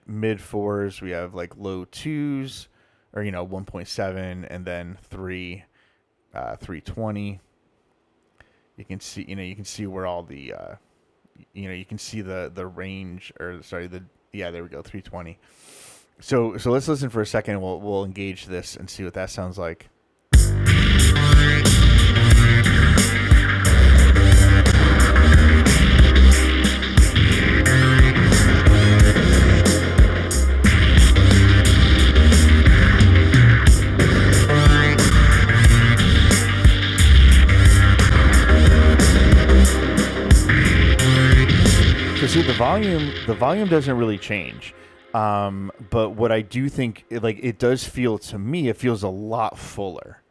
[SPEAKER 1] mid fours, we have like low twos, or 1.7, and then 320. You can see where all the you can see the range, or sorry, there we go, 320. So let's listen for a second, and we'll engage this and see what that sounds like. See, the volume doesn't really change, but what I do think, it does feel, to me, it feels a lot fuller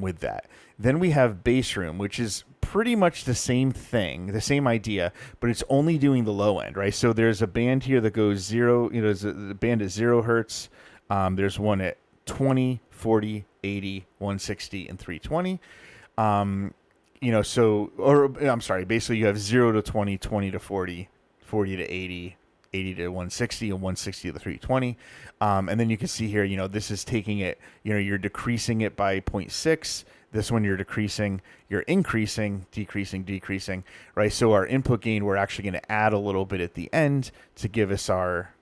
[SPEAKER 1] with that. Then we have bass room, which is pretty much the same thing, the same idea, but it's only doing the low end, right? So there's a band here that goes 0, there's a band at 0 hertz. There's one at 20, 40, 80, 160, and 320. I'm sorry, basically you have 0 to 20, 20 to 40, 40 to 80, 80 to 160, and 160 to 320. And then you can see here, this is taking it, you're decreasing it by 0.6. This one you're decreasing, you're increasing, decreasing, right? So our input gain, we're actually going to add a little bit at the end to give us our,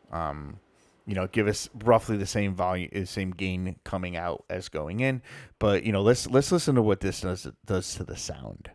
[SPEAKER 1] give us roughly the same volume, same gain coming out as going in. But, let's listen to what this does to the sound.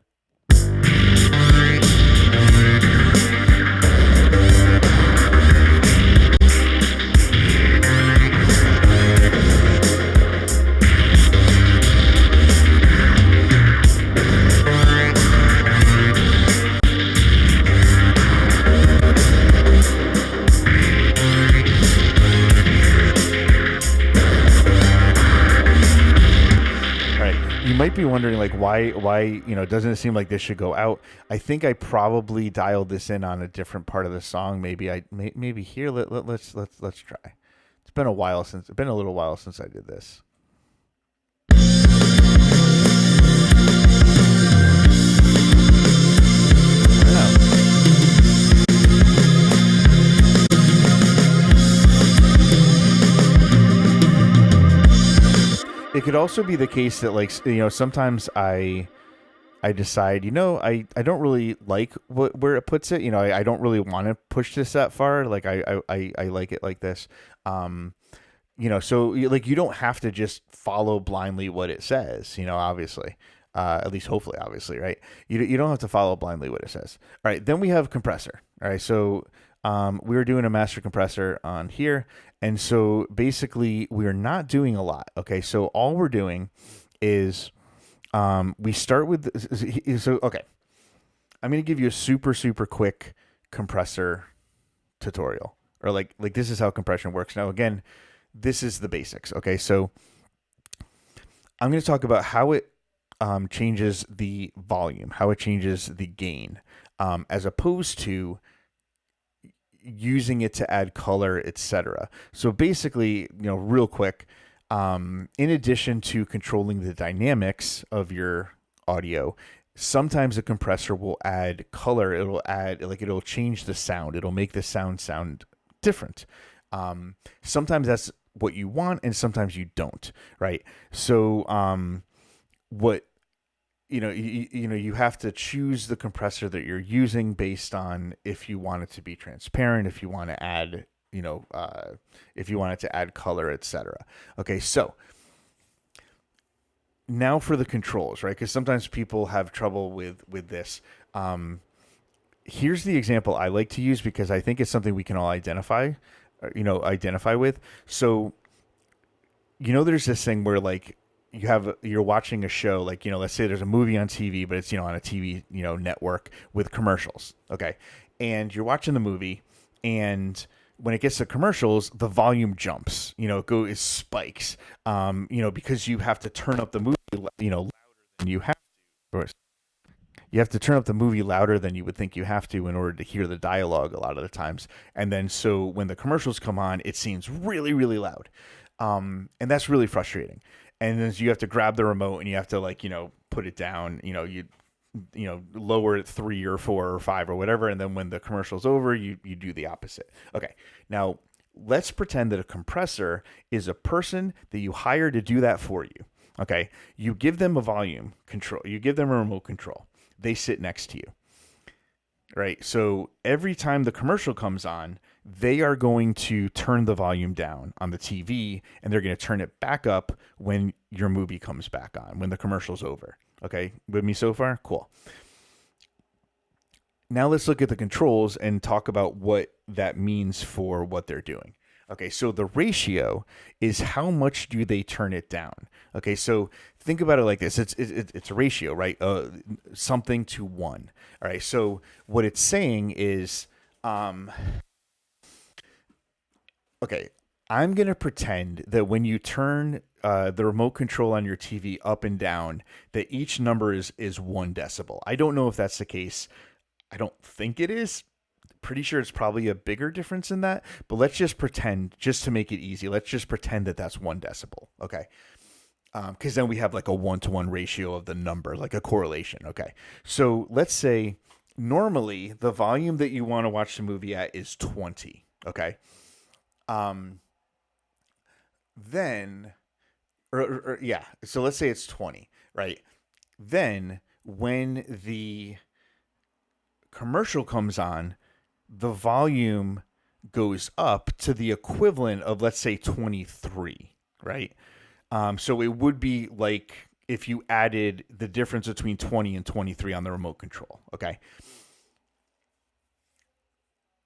[SPEAKER 1] Might be wondering why doesn't it seem like this should go out? I think I probably dialed this in on a different part of the song. Maybe here let's try. It's been a little while since I did this. It could also be the case that sometimes I decide I don't really like where it puts it. I don't really want to push this that far. I like it like this. So you don't have to just follow blindly what it says. Obviously, at least hopefully, obviously, right? You don't have to follow blindly what it says. All right, then we have compressor. All right, so we were doing a master compressor on here. And so basically we're not doing a lot. Okay. So all we're doing is, we start with, okay. I'm going to give you a super, super quick compressor tutorial, or like this is how compression works. Now, again, this is the basics. Okay. So I'm going to talk about how it, changes the volume, how it changes the gain, as opposed to using it to add color, etc. So basically, real quick, in addition to controlling the dynamics of your audio, sometimes a compressor will add color. It'll change the sound. It'll make the sound different. Sometimes that's what you want, and sometimes you don't, right? So what you have to choose the compressor that you're using based on if you want it to be transparent, if you want to add, if you want it to add color, etc. Okay, so now for the controls, right? Because sometimes people have trouble with this. Here's the example I like to use because I think it's something we can all identify with. So, there's this thing where like you're watching a show, like, let's say there's a movie on TV, but it's, on a TV, network with commercials. Okay. And you're watching the movie, and when it gets to commercials, the volume jumps, it spikes, because you have to turn up the movie, louder than you have to. You have to turn up the movie louder than you would think you have to in order to hear the dialogue a lot of the times. And then so when the commercials come on, it seems really, really loud. And that's really frustrating. And then you have to grab the remote and you have to put it down, lower it 3 or 4 or 5 or whatever. And then when the commercial's over, you do the opposite. Okay. Now let's pretend that a compressor is a person that you hire to do that for you. Okay. You give them a volume control. You give them a remote control. They sit next to you. Right. So every time the commercial comes on, they are going to turn the volume down on the TV, and they're going to turn it back up when your movie comes back on, when the commercial's over. Okay. With me so far? Cool. Now let's look at the controls and talk about what that means for what they're doing. Okay, so the ratio is how much do they turn it down? Okay, so think about it like this. It's a ratio, right? Something to 1. All right, so what it's saying is, okay, I'm going to pretend that when you turn the remote control on your TV up and down, that each number is 1 decibel. I don't know if that's the case. I don't think it is. Pretty sure it's probably a bigger difference in that, but let's just pretend, just to make it easy, let's just pretend that that's 1 decibel. Okay. Because then we have like a 1-to-1 ratio of the number, like a correlation. Okay. So let's say normally the volume that you want to watch the movie at is 20. Okay. Then, yeah. So let's say it's 20, right? Then when the commercial comes on, the volume goes up to the equivalent of, let's say, 23, right? So it would be like if you added the difference between 20 and 23 on the remote control, okay?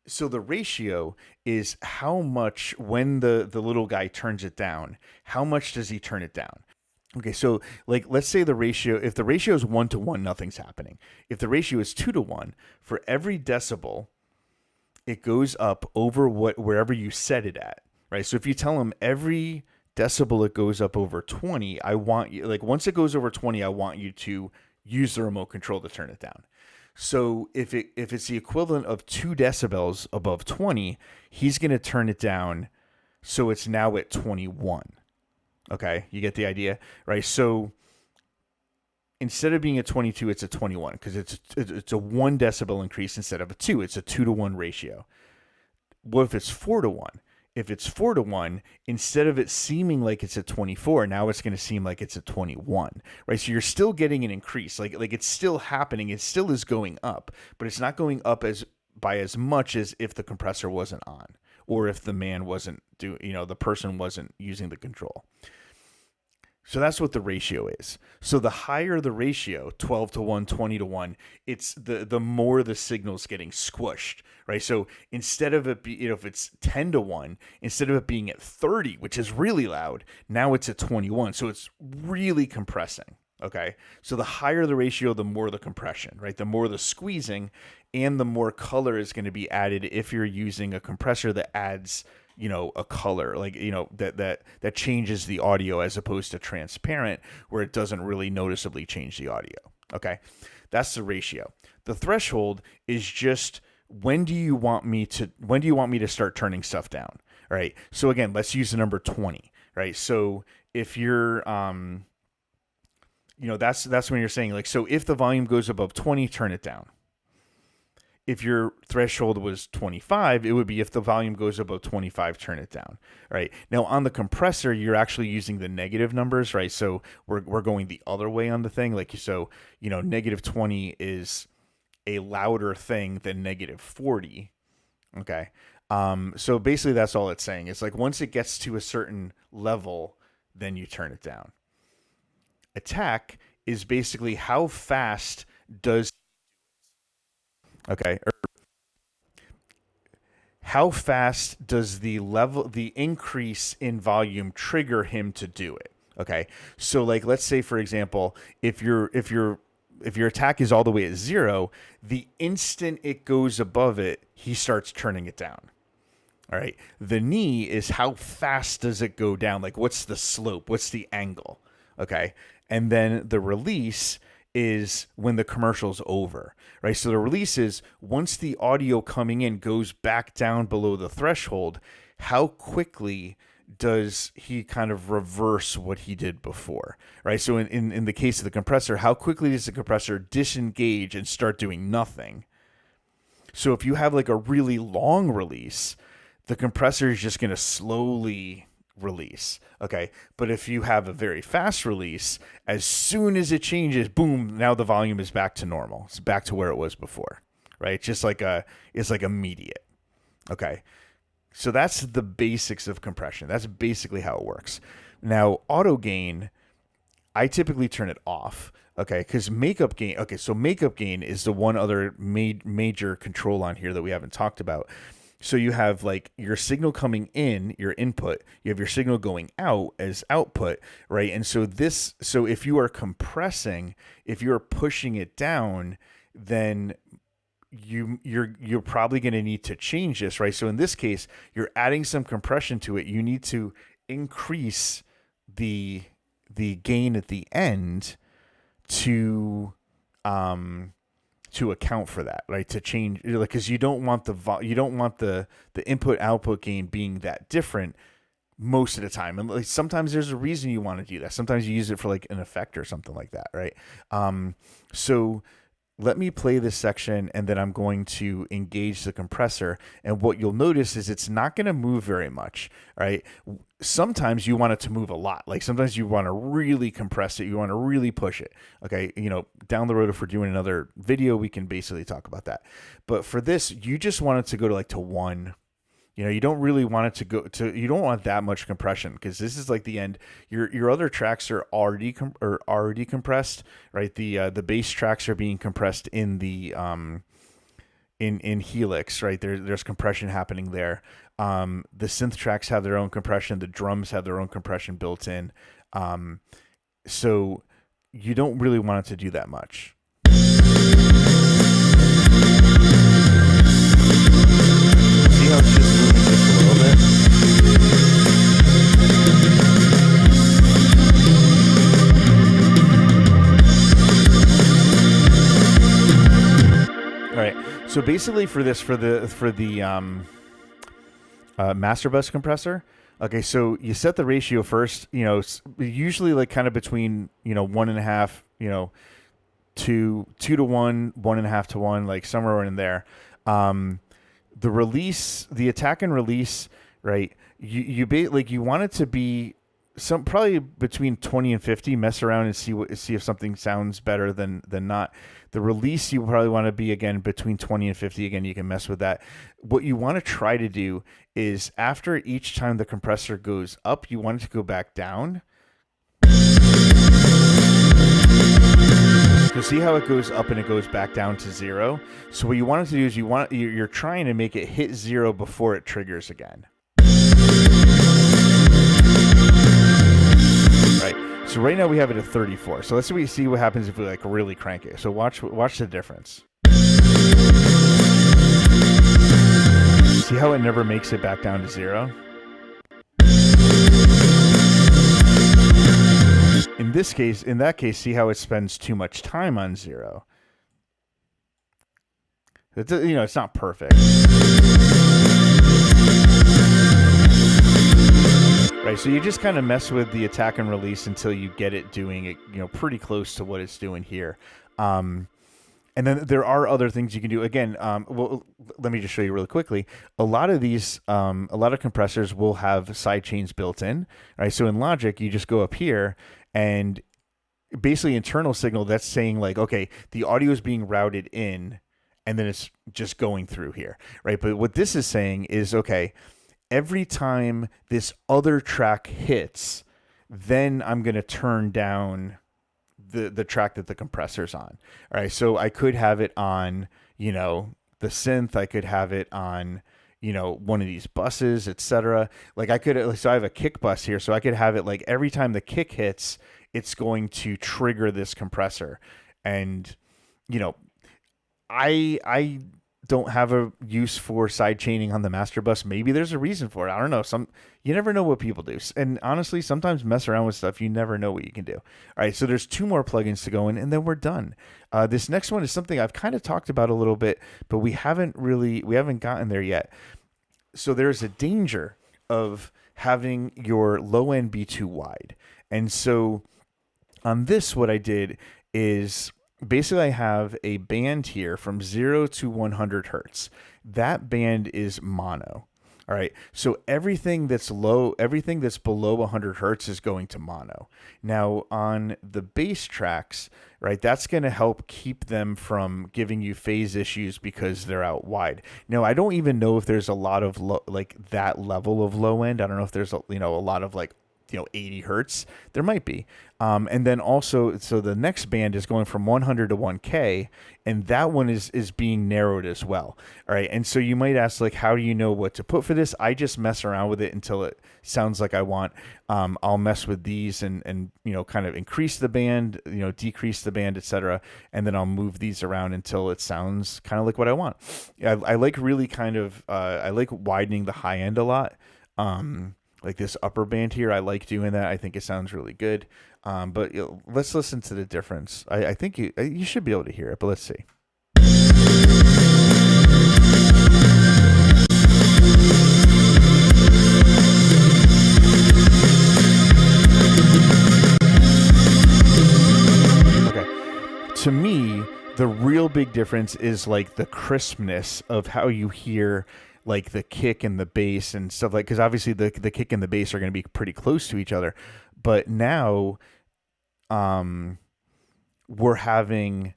[SPEAKER 1] So the ratio is how much, when the little guy turns it down, how much does he turn it down? Okay, so like let's say if the ratio is 1-to-1, nothing's happening. If the ratio is 2-to-1, for every decibel, it goes up over wherever you set it at, right? So if you tell them every decibel it goes up over 20, I want you, like once it goes over 20, I want you to use the remote control to turn it down. So if it's the equivalent of 2 decibels above 20, he's going to turn it down so it's now at 21. Okay, you get the idea, right? So instead of being at 22, it's a 21 because it's a 1 decibel increase instead of a 2. It's a 2-to-1 ratio. What if it's 4-to-1? If it's 4-to-1, instead of it seeming like it's at 24, now it's going to seem like it's at 21, right? So you're still getting an increase. Like it's still happening. It still is going up, but it's not going up by as much as if the compressor wasn't on, or if the man wasn't the person wasn't using the control. So that's what the ratio is. So the higher the ratio, 12-to-1, 20-to-1, it's the more the signal's getting squished, right? So instead of it if it's 10-to-1, instead of it being at 30, which is really loud, now it's at 21. So it's really compressing. Okay. So the higher the ratio, the more the compression, right? The more the squeezing, and the more color is going to be added if you're using a compressor that adds a color, like, that changes the audio as opposed to transparent, where it doesn't really noticeably change the audio. Okay. That's the ratio. The threshold is just, when do you want me to start turning stuff down? All right. So again, let's use the number 20, right? So if you're, that's when you're saying, like, so if the volume goes above 20, turn it down. if your threshold was 25, it would be if the volume goes above 25, turn it down, right? Now on the compressor, you're actually using the negative numbers, right? So we're going the other way on the thing. Like, so, negative 20 is a louder thing than negative 40. Okay. So basically that's all it's saying. It's like once it gets to a certain level, then you turn it down. Attack is basically how fast does, okay, or how fast does the increase in volume trigger him to do it? Okay. So like, let's say for example, if your attack is all the way at 0, the instant it goes above it, he starts turning it down. All right. The knee is how fast does it go down? Like, what's the slope? What's the angle? Okay. And then the release is when the commercial's over, right? So the release is once the audio coming in goes back down below the threshold, how quickly does he kind of reverse what he did before, right? So in the case of the compressor, how quickly does the compressor disengage and start doing nothing? So if you have like a really long release, the compressor is just going to slowly release. Okay. But if you have a very fast release, as soon as it changes, boom, now the volume is back to normal. It's back to where it was before, right? It's like immediate. Okay. So that's the basics of compression. That's basically how it works. Now, auto gain, I typically turn it off. Okay. Because makeup gain. Okay. So makeup gain is the one other major control on here that we haven't talked about. So you have like your signal coming in, your input, you have your signal going out as output, right? And so if you are compressing, if you're pushing it down, then you're probably going to need to change this, right? So in this case, you're adding some compression to it. You need to increase the gain at the end to account for that, right? To change, like, because you don't want the input output gain being that different most of the time. And like sometimes there's a reason you want to do that. Sometimes you use it for like an effect or something like that, right? So let me play this section and then I'm going to engage the compressor. And what you'll notice is it's not going to move very much, right? Sometimes you want it to move a lot. Like sometimes you want to really compress it. You want to really push it. Okay. Down the road, if we're doing another video, we can basically talk about that. But for this, you just want it to go to 1. You don't really want it to go to, you don't want that much compression because this is like the end. Your other tracks are already compressed, right? The bass tracks are being compressed in the in Helix, right? There's compression happening there. The synth tracks have their own compression. The drums have their own compression built in. So you don't really want it to do that much. See how it's just moving just a little bit? All right. So basically for the master bus compressor, okay, so you set the ratio first, usually like kind of between, 1.5, 2 to 1, 1.5 to 1, like somewhere in there. The release, the attack and release, right? You want it to be probably between 20 and 50. Mess around and see if something sounds better than not. The release, you probably want to be again between 20 and 50. Again, you can mess with that. What you want to try to do is after each time the compressor goes up, you want it to go back down. So see how it goes up and it goes back down to 0. So what you want it to do is you're trying to make it hit 0 before it triggers again. Right. So right now we have it at 34. So let's see what happens if we like really crank it. So watch the difference. See how it never makes it back down to 0? In that case, see how it spends too much time on 0. It's not perfect. Right, so you just kind of mess with the attack and release until you get it doing it, pretty close to what it's doing here. And then there are other things you can do. Again, well, let me just show you really quickly. A lot of compressors will have side chains built in, right? So in Logic, you just go up here and basically internal signal that's saying like, okay, the audio is being routed in, and then it's just going through here, right? But what this is saying is, okay, every time this other track hits, then I'm going to turn down the track that the compressor's on. All right, so I could have it on, the synth. I could have it on, one of these buses, etc. Like so I have a kick bus here, so I could have it like every time the kick hits, it's going to trigger this compressor. And, you know, I don't have a use for side chaining on the master bus. Maybe there's a reason for it. I don't know. You never know what people do. And honestly, sometimes mess around with stuff. You never know what you can do. All right. So there's two more plugins to go in, and then we're done. This next one is something I've kind of talked about a little bit, but we haven't gotten there yet. So there's a danger of having your low end be too wide. And so on this, what I did is basically I have a band here from 0 to 100 hertz. That band is mono. All right. So everything that's below 100 hertz is going to mono. Now on the bass tracks, right, that's going to help keep them from giving you phase issues because they're out wide. Now, I don't even know if there's a lot of that level of low end. I don't know if there's a lot of 80 hertz. There might be. And then also, so the next band is going from 100 to 1K, and that one is being narrowed as well. All right. And so you might ask, how do you know what to put for this? I just mess around with it until it sounds like I want. I'll mess with these and kind of increase the band, decrease the band, etc. And then I'll move these around until it sounds kind of like what I want. I like really kind of, I like widening the high end a lot. Like this upper band here, I like doing that. I think it sounds really good. But let's listen to the difference. I think you should be able to hear it, but let's see. Okay. To me, the real big difference is the crispness of how you hear the kick and the bass and stuff, because obviously the kick and the bass are going to be pretty close to each other, but now we're having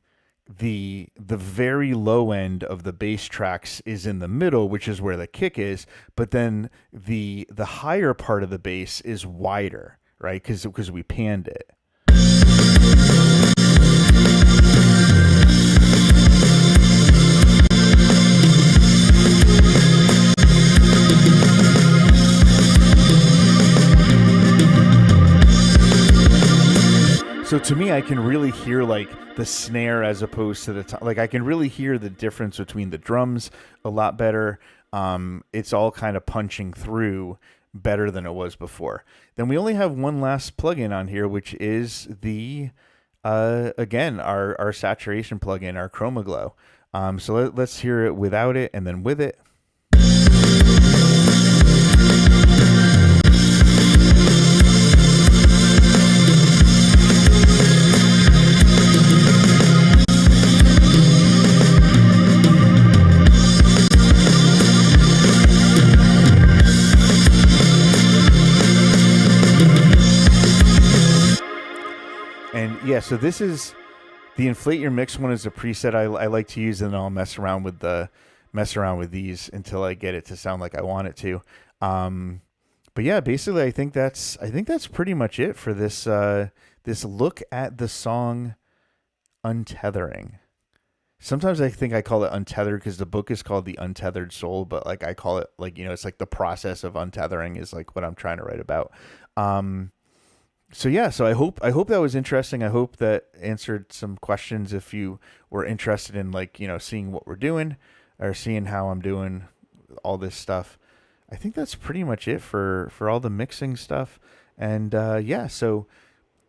[SPEAKER 1] the very low end of the bass tracks is in the middle, which is where the kick is, but then the higher part of the bass is wider, right? Because we panned it. So to me, I can really hear the snare as opposed to the top. I can really hear the difference between the drums a lot better. It's all kind of punching through better than it was before. Then we only have one last plugin on here, which is the again our saturation plugin, our Chroma Glow. So let's hear it without it and then with it. Yeah, so this is the Inflate Your Mix one is a preset I like to use, and then I'll mess around with these until I get it to sound like I want it to. But yeah, basically I think that's pretty much it for this this look at the song Untethering. Sometimes I think I call it Untethered because the book is called The Untethered Soul, but I call it it's the process of untethering is what I'm trying to write about. So yeah, so I hope that was interesting. I hope that answered some questions if you were interested in seeing what we're doing or seeing how I'm doing all this stuff. I think that's pretty much it for all the mixing stuff. And yeah, so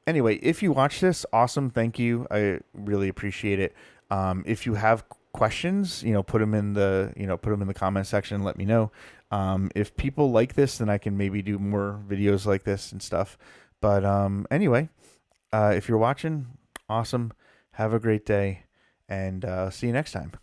[SPEAKER 1] anyway, if you watch this, awesome, thank you. I really appreciate it. If you have questions, put them in the comment section and let me know. If people like this, then I can maybe do more videos like this and stuff. But anyway, if you're watching, awesome. Have a great day, And see you next time.